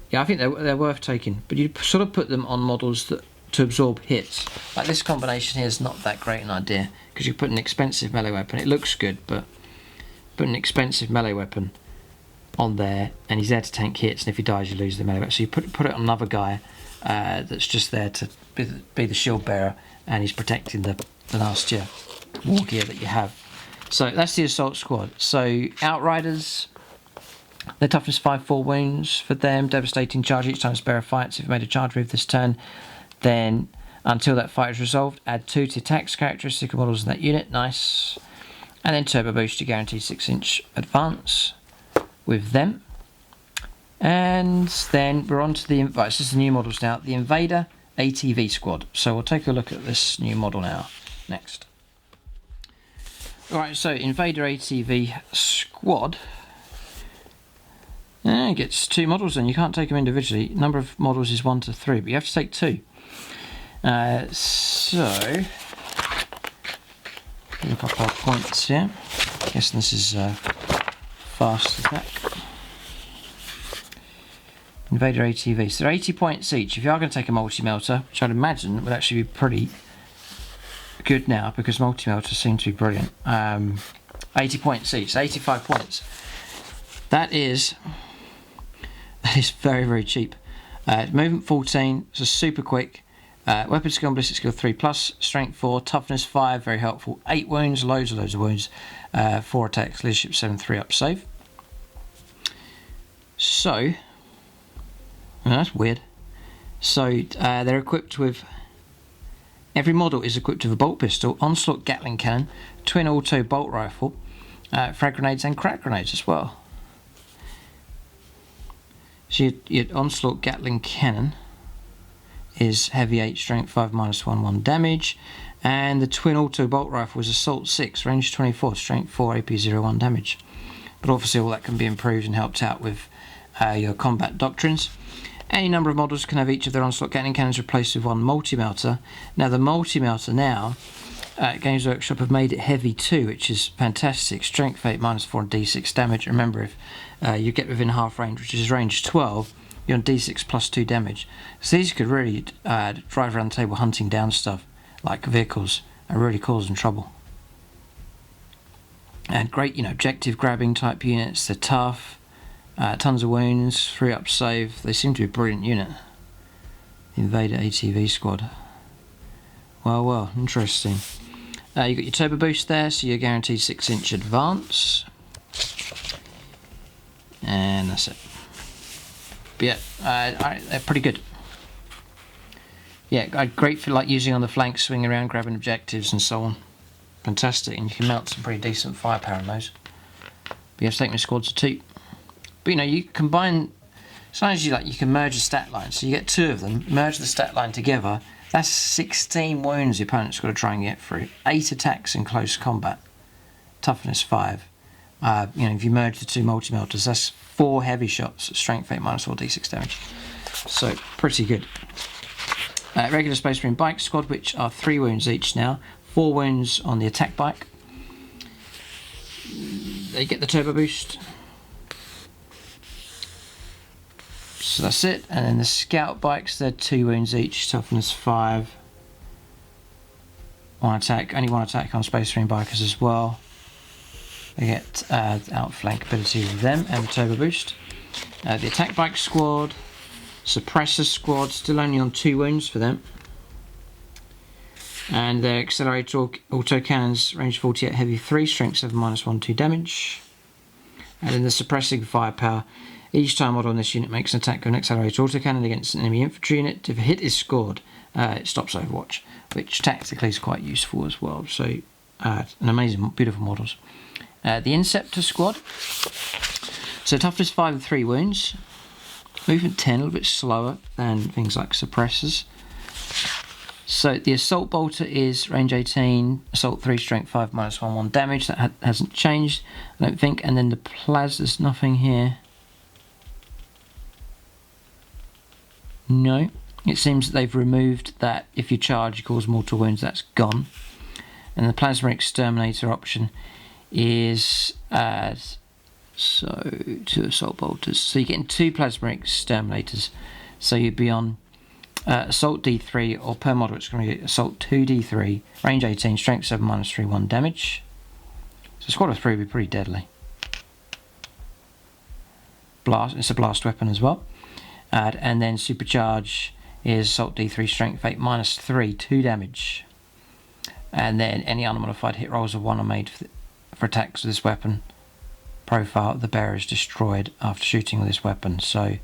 Speaker 1: Yeah, I think they're worth taking, but you sort of put them on models to absorb hits. Like this combination here is not that great an idea, because you put an expensive melee weapon. It looks good, but put an expensive melee weapon on there, and he's there to tank hits, and if he dies, you lose the melee weapon. So you put it on another guy that's just there to be the shield bearer, and he's protecting the nastier war gear that you have. So that's the assault squad. So Outriders, their toughness 5, 4 wounds for them. Devastating charge each time the bearer fights. If you made a charge move this turn, then until that fight is resolved, add 2 to attacks characteristic of models in that unit. Nice. And then turbo boost, you guarantee 6-inch advance with them. And then we're on to the, right, this is the new models now, the Invader ATV squad. So we'll take a look at this new model now, next. Alright, so Invader ATV squad. It gets 2 models then, you can't take them individually. Number of models is 1 to 3, but you have to take 2. So, look up our points here. I guess this is fast attack. Invader ATV. So they're 80 points each. If you are going to take a multi-melter, which I'd imagine would actually be pretty good now because multi-melters seem to be brilliant. 80 points each, so 85 points. That is very, very cheap. Movement 14, so super quick. Weapon skill and ballistic skill 3+, strength 4, toughness 5, very helpful. 8 wounds, loads of wounds. 4 attacks, leadership 7, 3 up save. So, that's weird. So they're equipped with, every model is equipped with a bolt pistol, onslaught Gatling cannon, twin auto bolt rifle, frag grenades and crack grenades as well. So your onslaught Gatling cannon is heavy 8, strength 5, -1 damage, and the twin auto bolt rifle is assault 6, range 24, strength 4, AP 0-1 damage. But obviously all that can be improved and helped out with your combat doctrines. Any number of models can have each of their onslaught Gatling cannons replaced with 1 multi-melter. Now the multi-melter now, Games Workshop have made it heavy 2, which is fantastic. Strength 8, -4 and D6 damage. Remember, if you get within half range, which is range 12, you're on D6 +2 damage. So these could really drive around the table hunting down stuff like vehicles and really cause them trouble. And great, objective grabbing type units. They're tough. Tons of wounds, 3 up save. They seem to be a brilliant unit. The Invader ATV squad. Well, interesting. You got your turbo boost there, so you're guaranteed 6-inch advance. And that's it. But yeah, they're pretty good. Yeah, great for like using on the flanks, swinging around, grabbing objectives and so on. Fantastic, and you can mount some pretty decent firepower in those. But you have to take my squads of 2. But you combine, sometimes you can merge the stat lines, so you get 2 of them, merge the stat line together, that's 16 wounds the opponent's got to try and get through, 8 attacks in close combat, toughness 5. If you merge the 2 multi-melters, that's 4 heavy shots, strength 8, -4 D6 damage. So, pretty good. Regular Space Marine bike squad, which are 3 wounds each now, 4 wounds on the attack bike. They get the turbo boost. So that's it, and then the scout bikes, they're 2 wounds each, toughness 5. 1 attack, only 1 attack on Space Marine bikers as well. They get outflank ability with them and the turbo boost. The attack bike squad, suppressor squad, still only on 2 wounds for them. And their accelerated auto cannons, range 48, heavy 3, strength 7, -1, 2 damage. And then the suppressing firepower. Each time model on this unit makes an attack with an accelerated autocannon against an enemy infantry unit. If a hit is scored, it stops Overwatch, which tactically is quite useful as well. So, an amazing, beautiful models. The Inceptor squad. So toughness 5 and 3 wounds. Movement 10, a little bit slower than things like suppressors. So the Assault Bolter is range 18, Assault 3, strength 5, -1, 1 damage. That hasn't changed, I don't think. And then the Plasma's nothing here. No, it seems that they've removed that if you charge you cause mortal wounds, that's gone. And the Plasma Exterminator option is 2 Assault Bolters. So you're getting 2 Plasma Exterminators. So you'd be on Assault D3, or per model it's going to be Assault 2D3, range 18, strength 7, -3, 1 damage. So squad of 3 would be pretty deadly. It's a blast weapon as well. And then Supercharge is Assault D3, strength 8, -3, 2 damage. And then any unmodified hit rolls of 1 are made for attacks with this weapon. Profile, the bearer is destroyed after shooting with this weapon. So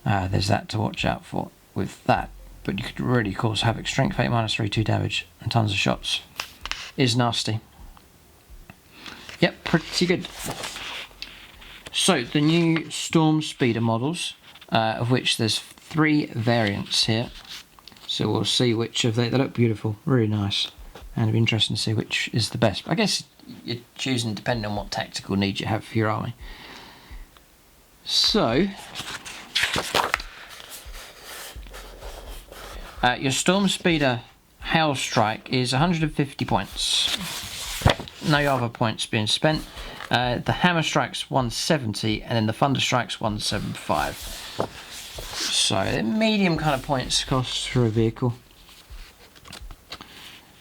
Speaker 1: there's that to watch out for with that. But you could really cause havoc. Strength 8, -3, 2 damage, and tons of shots. Is nasty. Yep, pretty good. So the new Storm Speeder models, of which there's 3 variants here. So we'll see which of they look beautiful, really nice, and it'll be interesting to see which is the best. I guess you're choosing depending on what tactical needs you have for your army. So your Storm Speeder Hail Strike is 150 points. No other points being spent. The Hammer Strike's 170, and then the Thunder Strike's 175. So medium kind of points cost for a vehicle.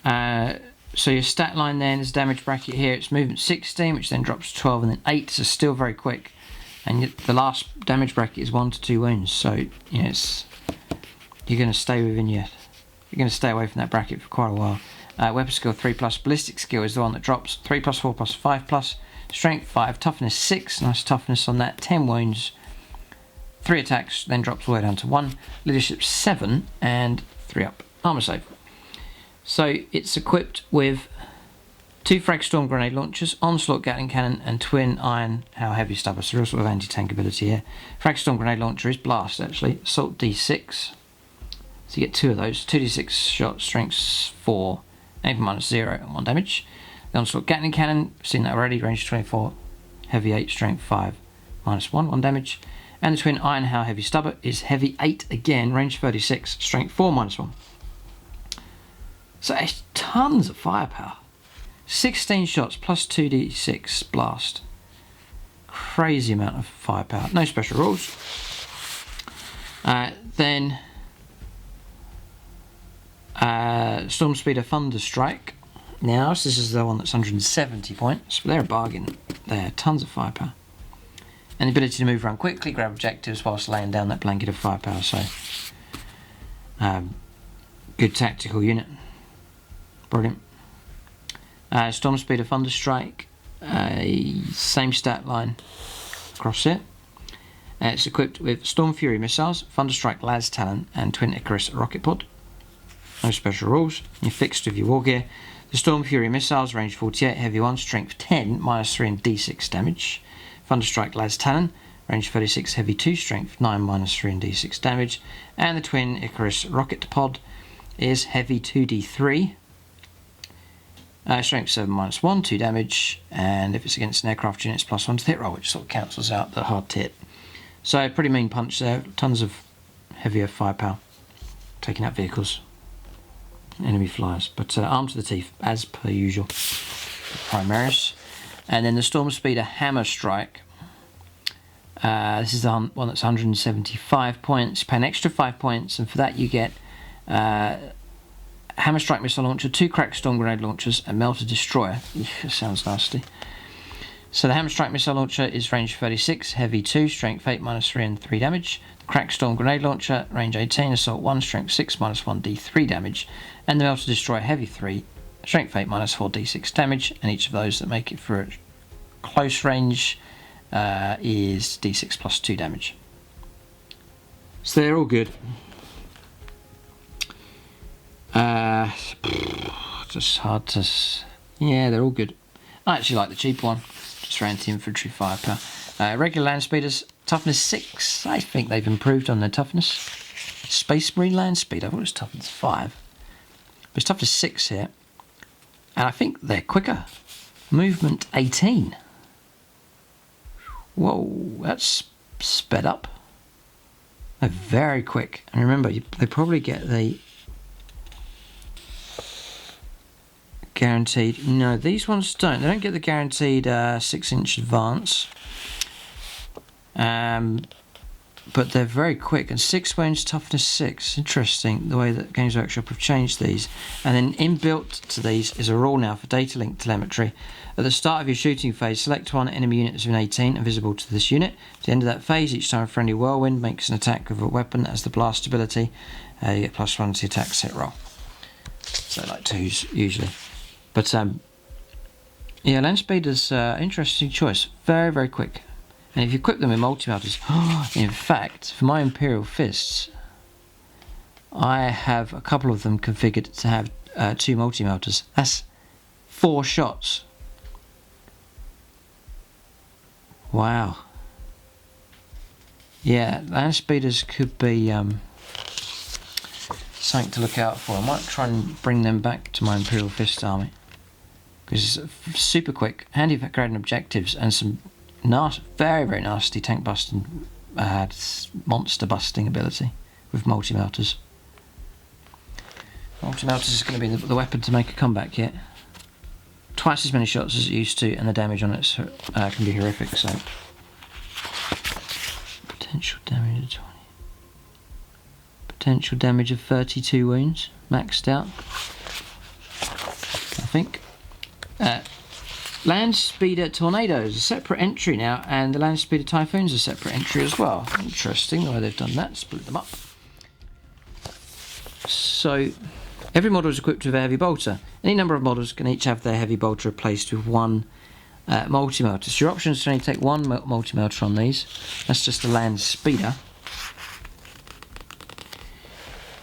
Speaker 1: So your stat line then is damage bracket here. It's movement 16, which then drops to 12, and then 8. So still very quick. And the last damage bracket is 1 to 2 wounds. So you know you're going to stay within you're going to stay away from that bracket for quite a while. Weapon skill 3+, ballistic skill is the one that drops 3+, 4+, 5+, strength 5, toughness 6, nice toughness on that, 10 wounds, 3 attacks, then drops all the way down to 1, leadership 7, and 3 up, armor save. So it's equipped with 2 frag storm grenade launchers, onslaught gatling cannon, and twin iron how heavy stubber, so real sort of anti-tank ability here. Frag storm grenade launcher is blast actually, assault d6, so you get 2 of those, 2d6 shot, strength 4, aim -0 and 1 damage. The onslaught gatling cannon, we've seen that already, range 24, heavy 8, strength 5, -1, 1 damage. And the twin iron how heavy stubber is heavy 8 again, range 36, strength 4, -1. So it's tons of firepower. 16 shots plus 2d6 blast. Crazy amount of firepower. No special rules. Then Storm Speeder Thunder Strike. Now this is the one that's 170 points, but they're a bargain. They're tons of firepower. And the ability to move around quickly, grab objectives whilst laying down that blanket of firepower. So good tactical unit. Brilliant. Storm Speeder Thunder Strike, same stat line across it. It's equipped with Storm Fury missiles, Thunder Strike Las Talon, and Twin Icarus rocket pod. No special rules. You're fixed with your war gear. The Storm Fury missiles, range 48, heavy 1, strength 10, -3 and d6 damage. Thunder Strike Las Talon, range 36, heavy 2, strength 9, -3 and d6 damage. And the Twin Icarus rocket pod is heavy 2d3. Strength 7, -1, 2 damage, and if it's against an aircraft unit, it's +1 to the hit roll, which sort of cancels out the hard hit. So pretty mean punch there, tons of heavier firepower, taking out vehicles, enemy flyers, but armed to the teeth as per usual. Primaris, and then the Storm Speeder Hammer Strike. This is the one that's 175 points. You pay an extra 5 points, and for that you get Hammer Strike missile launcher, 2 crack storm grenade launchers, and melter destroyer. Sounds nasty. So the Hammer Strike missile launcher is range 36, heavy 2, strength 8, -3 and 3 damage. The crack storm grenade launcher, range 18, assault 1, strength 6, -1 d3 damage. And the melter destroyer, heavy 3, strength 8, -4 d6 damage. And each of those that make it through close range is d6 plus 2 damage. So they're all good. Just hard to... Yeah, they're all good. I actually like the cheaper one, just for anti-infantry firepower. Regular land speeders, toughness 6. I think they've improved on their toughness. Space Marine land speed, I thought it was toughness 5. But it's toughness 6 here. And I think they're quicker. Movement 18. Whoa, that's sped up. They're very quick. And remember, they probably get the... guaranteed. No, these ones don't. They don't get the guaranteed 6-inch advance. But they're very quick. And 6 wounds, toughness 6. Interesting the way that Games Workshop have changed these. And then inbuilt to these is a rule now for data link telemetry. At the start of your shooting phase, select one enemy unit that's within 18 and visible to this unit. At the end of that phase, each time a friendly whirlwind makes an attack with a weapon that has the blast ability, you get +1 to the attack hit roll. So like 2s usually. But yeah, land speeder's interesting choice. Very, very quick. And if you equip them with multi-melters, in fact, for my Imperial Fists, I have a couple of them configured to have 2 multi-melters. That's 4 shots. Wow. Yeah, land speeders could be something to look out for. I might try and bring them back to my Imperial Fist army, because it's super quick, handy for grading objectives, and some very, very nasty tank busting, monster busting ability with multi-melters. Multi-melters is going to be the weapon to make a comeback here. Twice as many shots as it used to, and the damage on it can be horrific. So potential damage of 20. Potential damage of 32 wounds, maxed out, I think. Land Speeder Tornadoes, a separate entry now, and the Land Speeder Typhoons a separate entry as well. Interesting the way they've done that, split them up. So, every model is equipped with a heavy bolter. Any number of models can each have their heavy bolter replaced with one multi-melter. So your option is to only take one multi-melter on these. That's just a Land Speeder.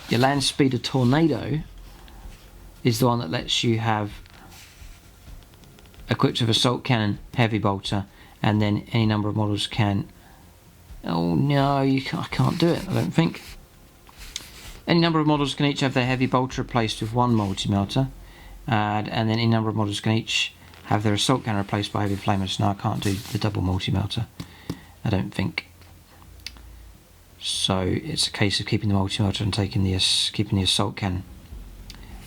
Speaker 1: Your Land Speeder Tornado is the one that lets you have equipped with assault cannon, heavy bolter, and then any number of models can... Oh no, I can't do it, I don't think. Any number of models can each have their heavy bolter replaced with one multi-melter, and then any number of models can each have their assault cannon replaced by heavy flamers. No, I can't do the double multi-melter, I don't think. So it's a case of keeping the multi-melter and keeping the assault cannon.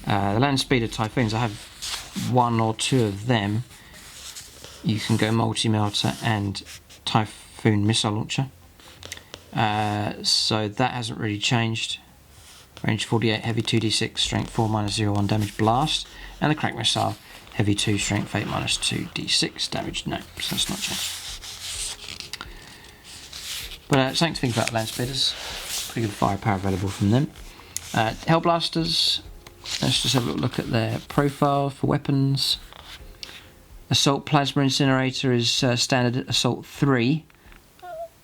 Speaker 1: The Land Speeder Typhoons, I have one or two of them. You can go multi-melter and Typhoon missile launcher. So that hasn't really changed. Range 48, heavy 2d6, strength 4 minus 0, 1 damage blast. And the crack missile, heavy 2, strength 8 minus 2d6 damage. No, so that's not changed. But something to think about Land Speeders. Pretty good firepower available from them. Hellblasters. Let's just have a little look at their profile for weapons. Assault Plasma Incinerator is standard Assault 3.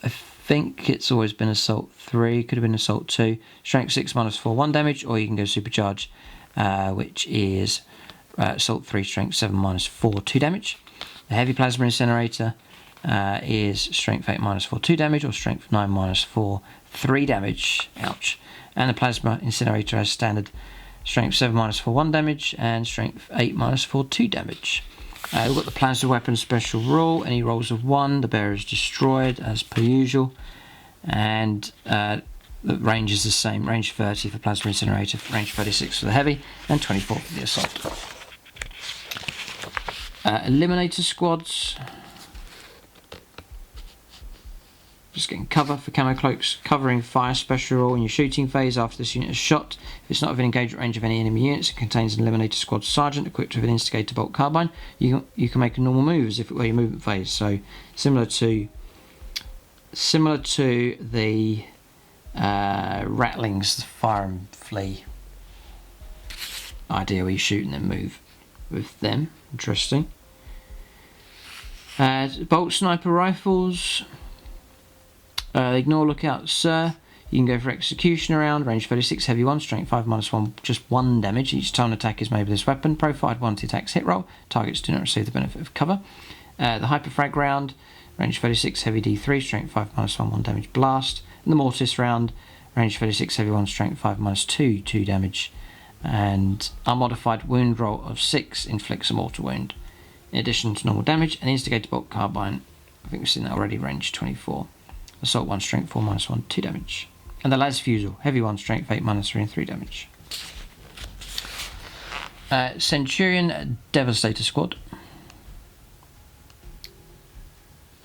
Speaker 1: I think it's always been Assault 3, could have been Assault 2. Strength 6 minus 4, 1 damage, or you can go Supercharge, which is Assault 3, Strength 7 minus 4, 2 damage. The Heavy Plasma Incinerator is Strength 8 minus 4, 2 damage, or Strength 9 minus 4, 3 damage. Ouch. And the Plasma Incinerator has standard Strength 7 minus 4, 1 damage, and Strength 8 minus 4, 2 damage. We've got the Plasma Weapon Special Rule. Any rolls of 1, the bearer is destroyed, as per usual. And the range is the same. Range 30 for Plasma Incinerator, range 36 for the Heavy, and 24 for the Assault. Eliminator Squads. Just getting cover for camo cloaks, covering fire special rule in your shooting phase after this unit is shot. If it's not within engagement range of any enemy units, it contains an Eliminator Squad Sergeant equipped with an Instigator Bolt Carbine. You can make a normal move as if it were your movement phase. So similar to the Rattlings, the fire and flee idea where you shoot and then move with them. Interesting. Bolt Sniper Rifles. Ignore Lookout Sir. You can go for Executioner round, range 36, heavy 1, strength 5 minus 1, just 1 damage. Each time an attack is made with this weapon, profiled 1 to the attack's hit roll. Targets do not receive the benefit of cover. The Hyperfrag round, range 36, heavy D3, strength 5 minus 1, 1 damage blast. And the Mortis round, range 36, heavy 1, strength 5 minus 2, 2 damage. And unmodified wound roll of 6 inflicts a mortal wound. In addition to normal damage, an Instigator Bolt Carbine, I think we've seen that already, range 24. Assault 1, strength 4 minus 1, 2 damage. And the Las Fusel, heavy 1, strength 8 minus 3 and 3 damage. Centurion Devastator Squad.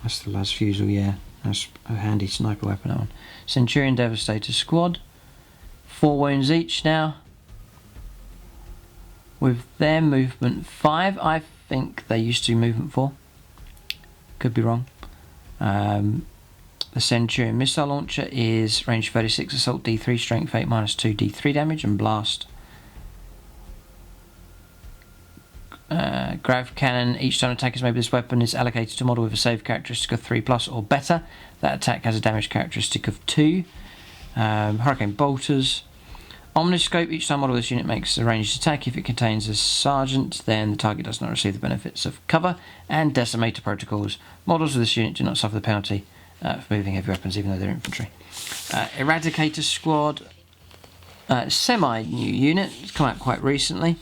Speaker 1: That's the Las Fusel, yeah. That's a handy sniper weapon, that one. Centurion Devastator Squad. 4 wounds each now. With their movement 5, I think they used to be movement 4. Could be wrong. The Centurion Missile Launcher is range 36, assault D3, strength 8 minus 2, D3 damage, and blast. Grav Cannon, each time an attack is made with this weapon is allocated to a model with a save characteristic of 3 plus or better. That attack has a damage characteristic of 2. Hurricane Bolters. Omniscope. Each time model of this unit makes a ranged attack, if it contains a sergeant, then the target does not receive the benefits of cover. And Decimator protocols. Models of this unit do not suffer the penalty for moving heavy weapons, even though they're infantry. Eradicator Squad. Semi-new unit. It's come out quite recently.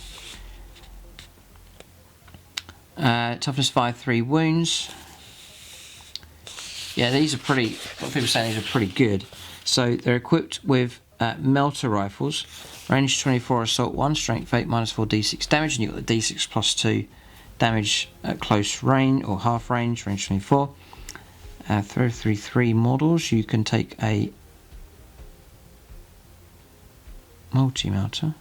Speaker 1: Toughness 5, 3 wounds. Yeah, these are pretty. A lot of people are saying these are pretty good. So they're equipped with melter rifles, range 24, assault 1, strength 8, -4 d6 damage, and you've got the d6 plus 2 damage at close range or half range, range 24. 3 models. You can take a multi-melter.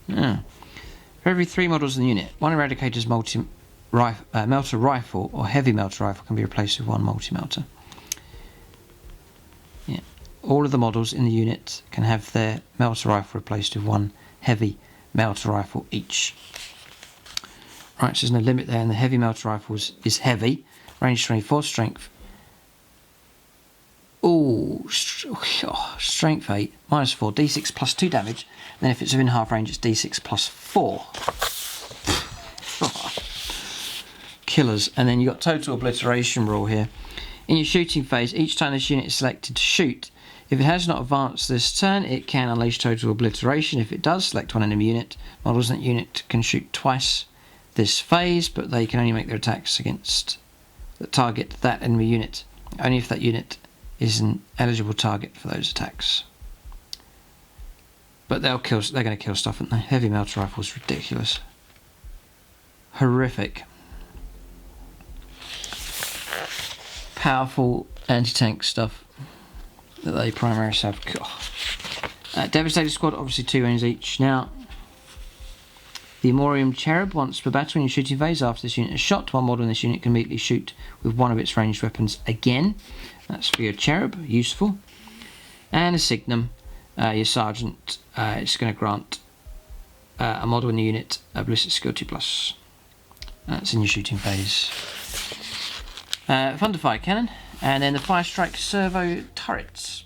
Speaker 1: For every 3 models in the unit, one Eradicator's melter rifle or heavy melter rifle can be replaced with one multi-melter. Yeah. All of the models in the unit can have their melter rifle replaced with one heavy melter rifle each. Right, so there's no limit there, and the heavy melter rifles is heavy, range 24, strength. Strength 8, -4, d6 plus 2 damage. And then if it's within half range, it's d6 plus 4. Killers. And then you've got total obliteration rule here. In your shooting phase, each time this unit is selected to shoot, if it has not advanced this turn, it can unleash total obliteration. If it does, select one enemy unit. Models in that unit can shoot twice this phase, but they can only make their attacks against the target that enemy unit, only if that unit is an eligible target for those attacks. But they're going to kill stuff, aren't they? Heavy melter rifles, ridiculous. Horrific. Powerful anti-tank stuff that they primarily have. Devastator Squad, obviously 2 wounds each. Now, the Amorium Cherub, once per battle in your shooting phase, after this unit is shot, one model in this unit can immediately shoot with one of its ranged weapons again. That's for your Cherub, useful. And a Signum, your Sergeant, it's going to grant a model in the unit a ballistic skill 2+. That's in your shooting phase. Thunderfire Cannon, and then the Fire Strike Servo Turrets.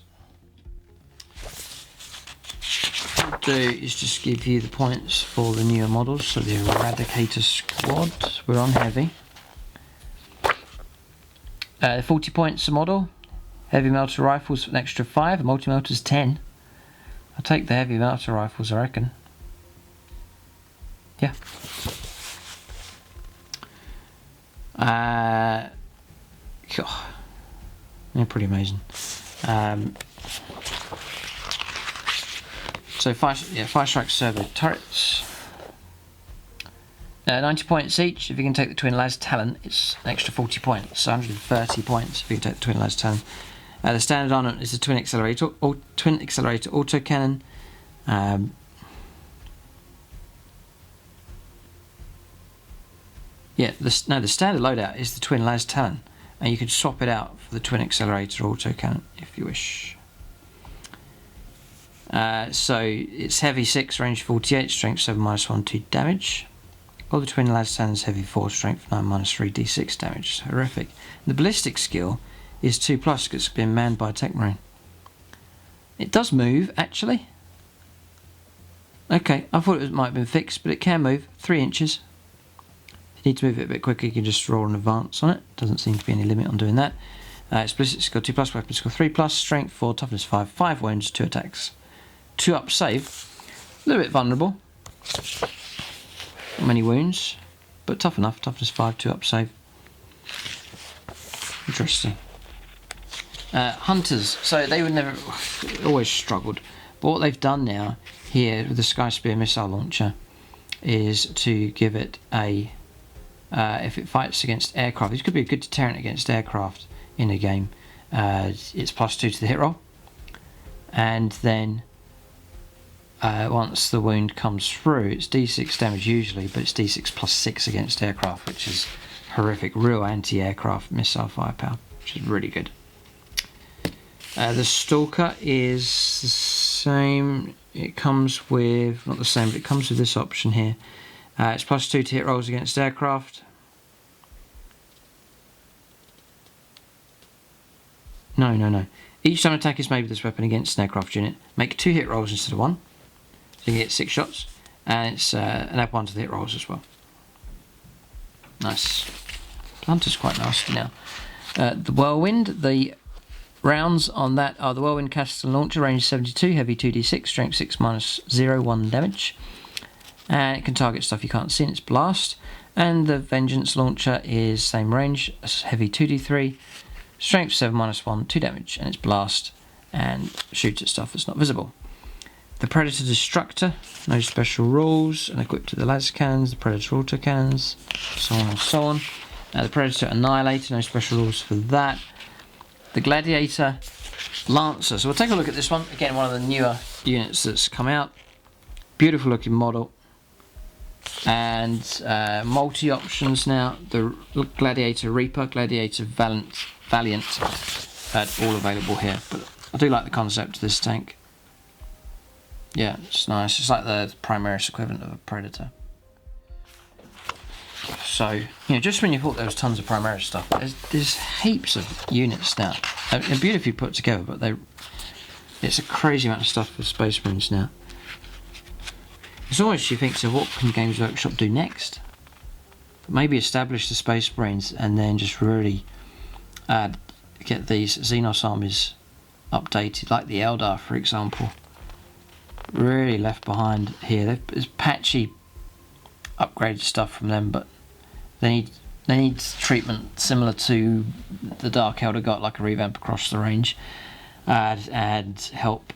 Speaker 1: What I'll do is just give you the points for the newer models. So the Eradicator Squad, we're on heavy. 40 points a model. Heavy melter rifles for an extra 5. Multi-melter's 10. I'll take the heavy melter rifles, I reckon. Yeah. They're pretty amazing. So Fire Strike Servo Turrets. 90 points each. If you can take the Twin Las Talon, it's an extra 40 points. So 130 points if you can take the Twin Las Talon. The standard armament is the Twin Accelerator Autocannon. The standard loadout is the Twin Las Talon, and you can swap it out for the Twin Accelerator Autocannon if you wish. So it's heavy 6, range 48, strength 7, -1, 2 damage. Or the Twin Las Talon's heavy 4, strength 9, -3, d6 damage. Horrific. And the ballistic skill is 2+, because it's been manned by a Tech Marine. It does move, actually. Okay, I thought it might have been fixed, but it can move 3 inches. If you need to move it a bit quicker, you can just roll an advance on it. Doesn't seem to be any limit on doing that. Its ballistic skill 2+, weapon skill 3+, strength 4, toughness 5, 5 wounds, 2 attacks. 2 up save. A little bit vulnerable. Not many wounds, but tough enough. Toughness 5, 2 up save. Interesting. Hunters. So they would never, always struggled. But what they've done now here with the Sky Spear missile launcher is to give it a, if it fights against aircraft, this could be a good deterrent against aircraft in a game. It's +2 to the hit roll. And then once the wound comes through, it's d6 damage usually, but it's d6 +6 against aircraft, which is horrific. Real anti-aircraft missile firepower, which is really good. The Stalker is the same. It comes with, not the same, but it comes with this option here. It's +2 to hit rolls against aircraft. No. Each time an attack is made with this weapon against an aircraft unit, make 2 hit rolls instead of 1. So you can get 6 shots. And it's and add 1 to the hit rolls as well. Nice. Plunder's quite nasty now. The Whirlwind, the rounds on that are the Whirlwind Castle Launcher, range 72, heavy 2d6, strength 6 minus 0, 1 damage. And it can target stuff you can't see in its blast. And the Vengeance Launcher is same range, heavy 2d3, strength 7 minus 1, 2 damage, and its blast and shoots at stuff that's not visible. The Predator Destructor, no special rules, and equipped with the laser cannons, the Predator autocannons, so on and so on. The Predator Annihilator, no special rules for that. The Gladiator Lancer, so we'll take a look at this one. Again, one of the newer units that's come out. Beautiful looking model. And multi options now. The Gladiator Reaper, Gladiator Valiant, all available here. But I do like the concept of this tank. Yeah, it's nice. It's like the Primaris equivalent of a Predator. So, you know, just when you thought there was tons of Primaris stuff, there's heaps of units now. They're beautifully put together, but it's a crazy amount of stuff for Space Marines now. It's always, you think, so what can Games Workshop do next? Maybe establish the Space Marines and then just really get these Xenos armies updated, like the Eldar, for example. Really left behind here. There's patchy upgraded stuff from them, but they need treatment similar to the Dark Elder got, like a revamp across the range, and help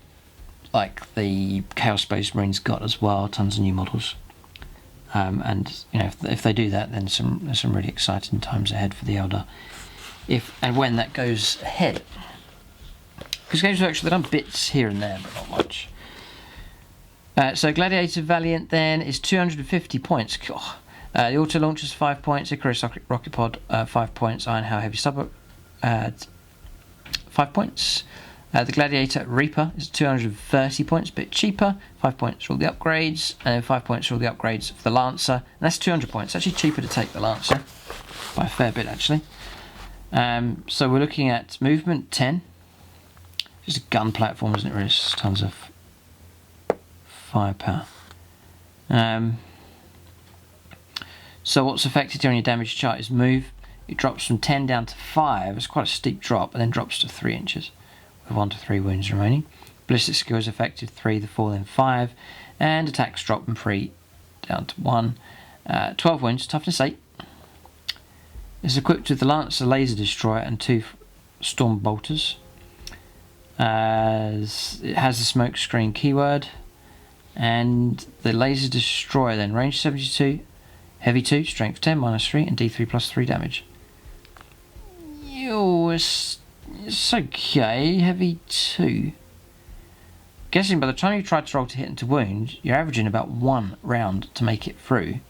Speaker 1: like the Chaos Space Marines got as well. Tons of new models, and you know, if they do that, then there's some really exciting times ahead for the Eldar, if and when that goes ahead. Because Games Workshop, they've done bits here and there, but not much. So Gladiator Valiant then is 250 points. The Auto Launcher's 5 points, Icarus Rocket Pod 5 points, Iron How Heavy Stubber 5 points. The Gladiator Reaper is 230 points, a bit cheaper. 5 points for all the upgrades, and then 5 points for all the upgrades for the Lancer. And that's 200 points. It's actually cheaper to take the Lancer by a fair bit, actually. So we're looking at movement 10. Just a gun platform, isn't it? Really, just tons of firepower. So what's affected here on your damage chart is move. It drops from 10 down to 5. It's quite a steep drop, and then drops to 3 inches with 1 to 3 wounds remaining. Ballistic skill is affected 3, the 4, then 5, and attacks drop from 3 down to 1. 12 wounds, toughness 8. It's equipped with the Lancer Laser Destroyer and 2 Storm Bolters. It has the smoke screen keyword. And the Laser Destroyer then, range 72, heavy 2, strength 10, minus 3, and d3 plus 3 damage. It's okay, heavy 2. Guessing by the time you try to roll to hit and to wound, you're averaging about 1 round to make it through.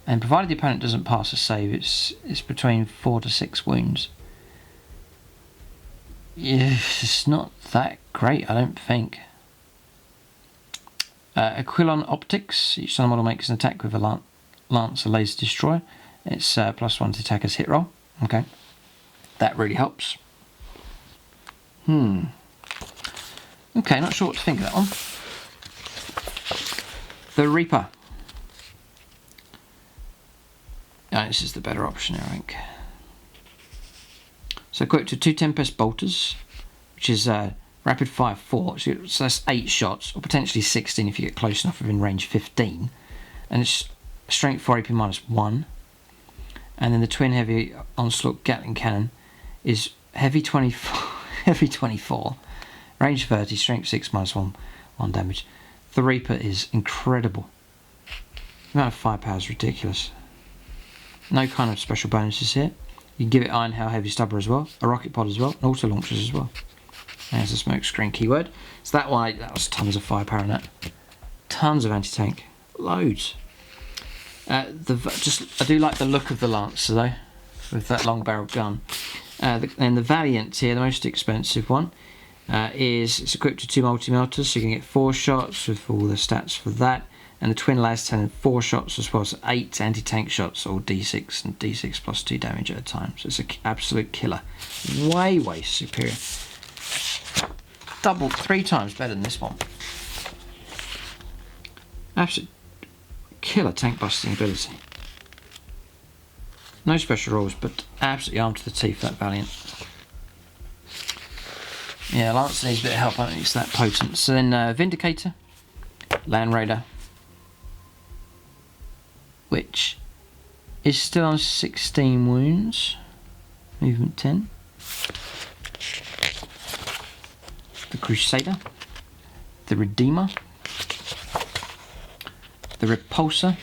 Speaker 1: And provided the opponent doesn't pass a save, it's between 4 to 6 wounds. Yeah, it's not that great, I don't think. Aquilon Optics. Each time the model makes an attack with a Lancer Laser Destroyer, it's +1 to attacker's hit roll. Okay, that really helps. Okay, not sure what to think of that one. The Reaper. This is the better option, I think. So equipped with 2 Tempest Bolters, which is rapid fire 4, so that's 8 shots, or potentially 16 if you get close enough within range 15. And it's strength 4 AP minus 1. And then the twin heavy onslaught Gatling cannon is heavy 24, range 30, strength 6 minus 1 damage. The Reaper is incredible. The amount of firepower is ridiculous. No kind of special bonuses here. You can give it Iron How Heavy Stubber as well, a rocket pod as well, and auto launchers as well. There's the smoke screen keyword. So that one, that was tons of firepower in that. Tons of anti-tank. Loads. I do like the look of the Lancer though, with that long barreled gun. And the Valiant here, the most expensive one, it's equipped with 2 multi-melters, so you can get 4 shots with all the stats for that. And the twin las cannon 4 shots as well, so 8 anti-tank shots, or d6 and d6 plus 2 damage at a time. So it's an absolute killer. Way superior. double, 3 times better than this one. Absolute killer tank busting ability. No special rules, but absolutely armed to the teeth, that Valiant. Yeah, Lancer needs a bit of help, I don't think it's that potent. So then Vindicator, Land Raider, which is still on 16 wounds, movement 10. The Crusader, the Redeemer, the Repulsor,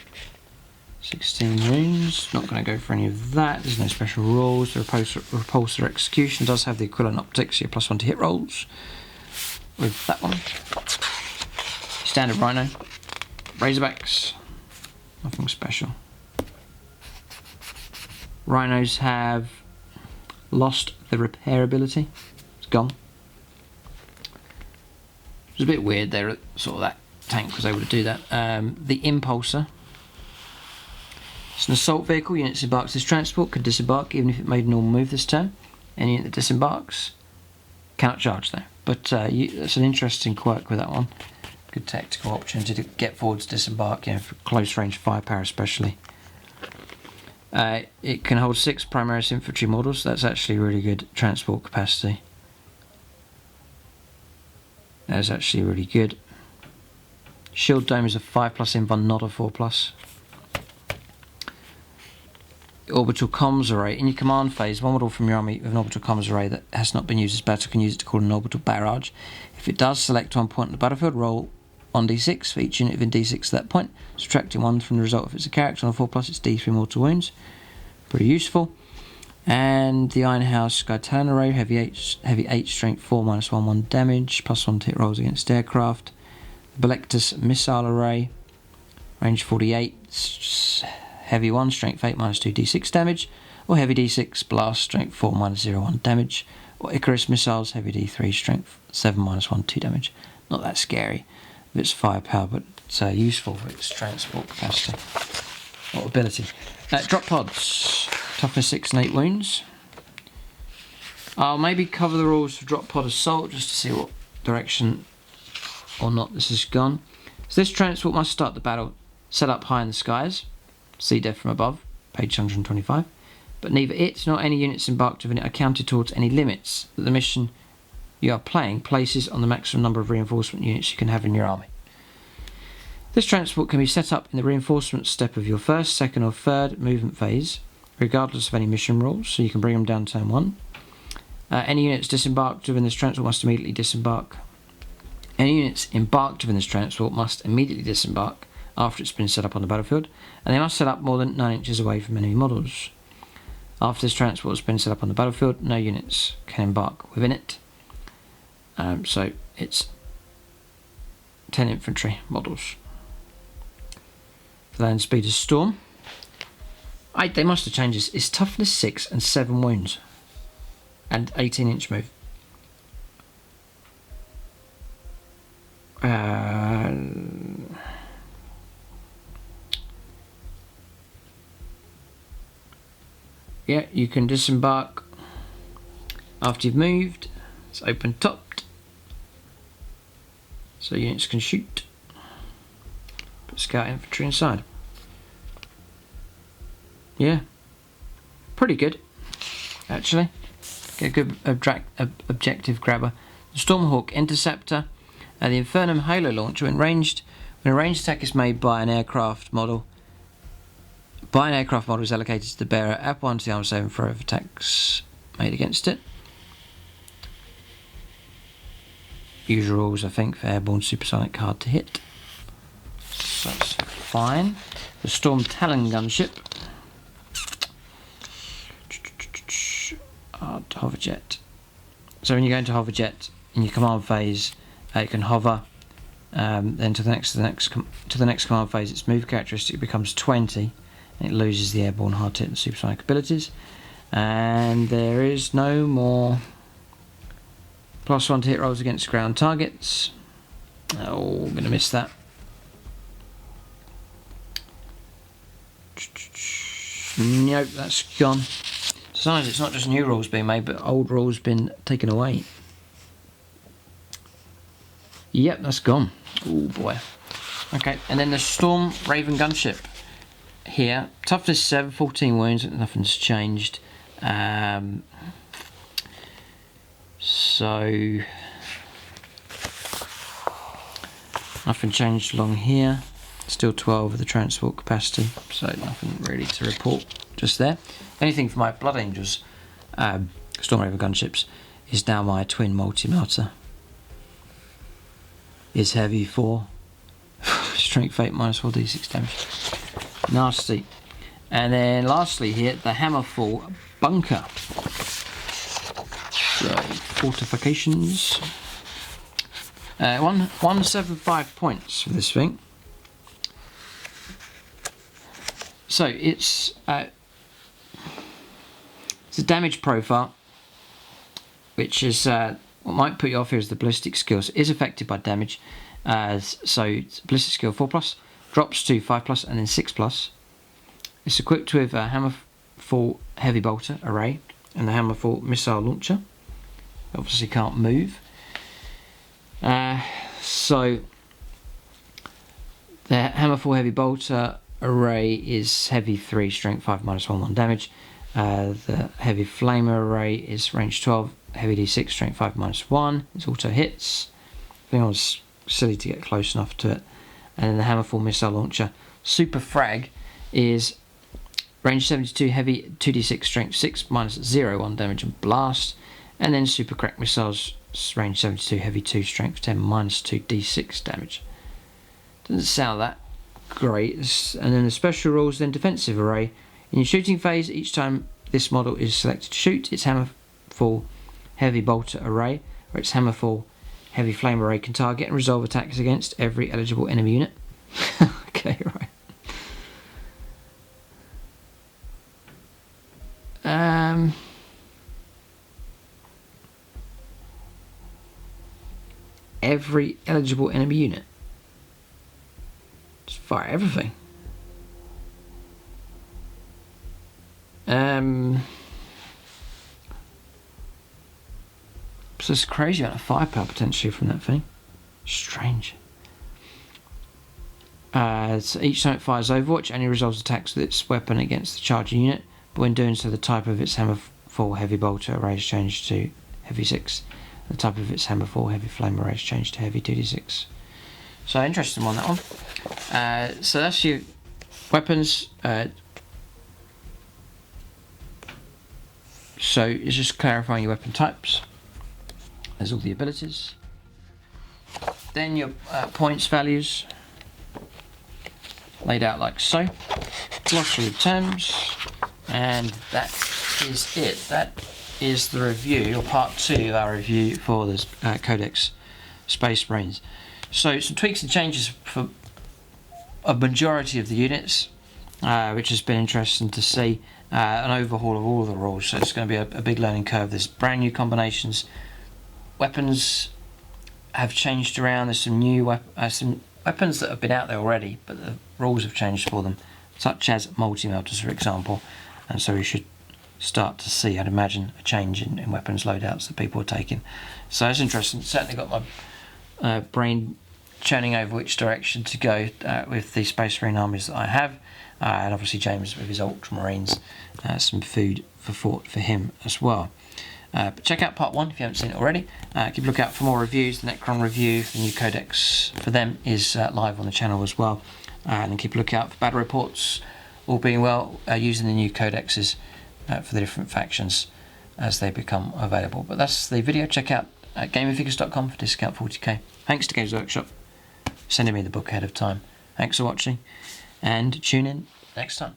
Speaker 1: 16 wounds, not going to go for any of that, there's no special rules. The Repulsor Execution does have the equivalent optics, so you're +1 to hit rolls with that one. Standard Rhino, Razorbacks, nothing special. Rhinos have lost the repair ability, it's gone. It was a bit weird there, sort of that tank was able to do that. The Impulsor. It's an assault vehicle. Units embarked this transport could disembark even if it made a normal move this turn. Any unit that disembarks cannot charge though. But that's an interesting quirk with that one. Good tactical opportunity to get forwards, disembark, you know, for close range firepower especially. It can hold 6 Primaris infantry models. That's actually really good transport capacity. That is actually really good. Shield Dome is a 5+ inv, not a 4+. Orbital comms array. In your command phase, one model from your army with an orbital comms array that has not been used as battle can use it to call an orbital barrage. If it does, select one point on the battlefield, roll 1d6 for each unit within d6 at that point, subtracting 1 from the result if it's a character. On a 4+, it's d3 mortal wounds. Pretty useful. And the Iron House Sky Talon array, heavy 8, strength 4, -1 damage, +1 to hit rolls against aircraft. The Belectus Missile array, range 48, heavy 1, strength 8, -2 d6 damage, or heavy d6, blast, strength 4, -0 1 damage, or Icarus missiles, heavy d3, strength 7, -1 2 damage. Not that scary with its firepower, but it's useful for its transport capacity or ability. Drop pods, toughness 6 and 8 wounds. I'll maybe cover the rules for drop pod assault just to see what direction or not this has gone. So this transport must start the battle set up high in the skies. See death from above, page 125. But neither it nor any units embarked within it are counted towards any limits that the mission you are playing places on the maximum number of reinforcement units you can have in your army. This transport can be set up in the reinforcement step of your first, second or third movement phase, regardless of any mission rules, so you can bring them down turn 1. Any units disembarked within this transport must immediately disembark. Any units embarked within this transport must immediately disembark after it's been set up on the battlefield, and they must set up more than 9 inches away from enemy models. After this transport has been set up on the battlefield, no units can embark within it. So it's 10 infantry models. For land speed is Storm. They must have changed this. It's toughness 6 and 7 wounds. And 18-inch move. Yeah, you can disembark after you've moved. It's open topped, so units can shoot. Put scout infantry inside. Yeah, pretty good actually. Get a good objective grabber. The Stormhawk Interceptor, the Infernum Halo Launcher. When a ranged attack is made by an aircraft model. An aircraft model is allocated to the bearer. Add 1 to the armor saving throw of attacks made against it. Usual rules, I think, for airborne supersonic hard to hit. So that's fine. The Storm Talon gunship. Hoverjet. So when you go into hoverjet in your command phase, you can hover. Then to the next command phase, its move characteristic becomes 20. And it loses the airborne hard hit and supersonic abilities. And there is no more +1 to hit rolls against ground targets. Oh, I'm going to miss that. Nope, that's gone. Sometimes it's not just new rules being made, but old rules been taken away. Yep, that's gone. Oh boy. Okay, and then the Storm Raven gunship here. Toughness 7, 14 wounds, nothing's changed. So nothing changed along here. Still 12 with the transport capacity, so nothing really to report just there. Anything for my Blood Angels Storm Raven gunships is now my twin multi-melter. Is heavy 4, strength 8 minus 4d6 damage. Nasty. And then lastly here, the Hammerfall bunker. So fortifications. 175 points for this thing. So it's a damage profile, which is what might put you off here is the ballistic skills. It is affected by damage, so it's ballistic skill 4+, drops to 5+, and then 6+. It's equipped with a Hammerfall heavy bolter array and the Hammerfall missile launcher. Obviously can't move. So the Hammerfall heavy bolter array is heavy 3, strength 5, minus 1 damage. The heavy flamer array is range 12, heavy d6, strength 5, minus 1. It's auto hits. I think I was silly to get close enough to it. And then the Hammerfall missile launcher super frag is range 72, heavy 2d6, strength 6, minus 0, 1 damage and blast. And then super crack missiles, range 72, heavy 2, strength 10, minus 2d6 damage. Doesn't sound that great. And then the special rules, then defensive array. In your shooting phase, each time this model is selected to shoot, its Hammerfall heavy bolter array or its Hammerfall heavy flame array can target and resolve attacks against every eligible enemy unit. Okay, right. Every eligible enemy unit. Just fire everything. So it's crazy amount of firepower potentially from that thing. Strange. So each time it fires Overwatch, only resolves attacks with its weapon against the charging unit, but when doing so, the type of its Hammerfall heavy bolter array is changed to heavy 6. The type of its Hammerfall heavy flame array is changed to heavy 2d6. So interesting one, that one. So that's your weapons. So it's just clarifying your weapon types. There's all the abilities. Then your points values laid out like so. Glossary of terms, and that is it. That is the review, or part 2 of our review for this Codex Space Marines. So some tweaks and changes for a majority of the units, which has been interesting to see. An overhaul of all of the rules, so it's going to be a big learning curve. There's brand new combinations. Weapons have changed around. There's some new weapons that have been out there already, but the rules have changed for them, such as multi-melters, for example. And so we should start to see, I'd imagine, a change in weapons loadouts that people are taking. So it's interesting. Certainly got my brain churning over which direction to go with the Space Marine armies that I have. And obviously James with his Ultramarines, some food for thought for him as well. But check out part 1 if you haven't seen it already. Keep a look out for more reviews. The Necron review, the new Codex for them, is live on the channel as well. And then keep a look out for battle reports, all being well, using the new Codexes for the different factions as they become available. But that's the video. Check out gamingfigures.com for discount 40k. Thanks to Games Workshop sending me the book ahead of time. Thanks for watching, and tune in next time.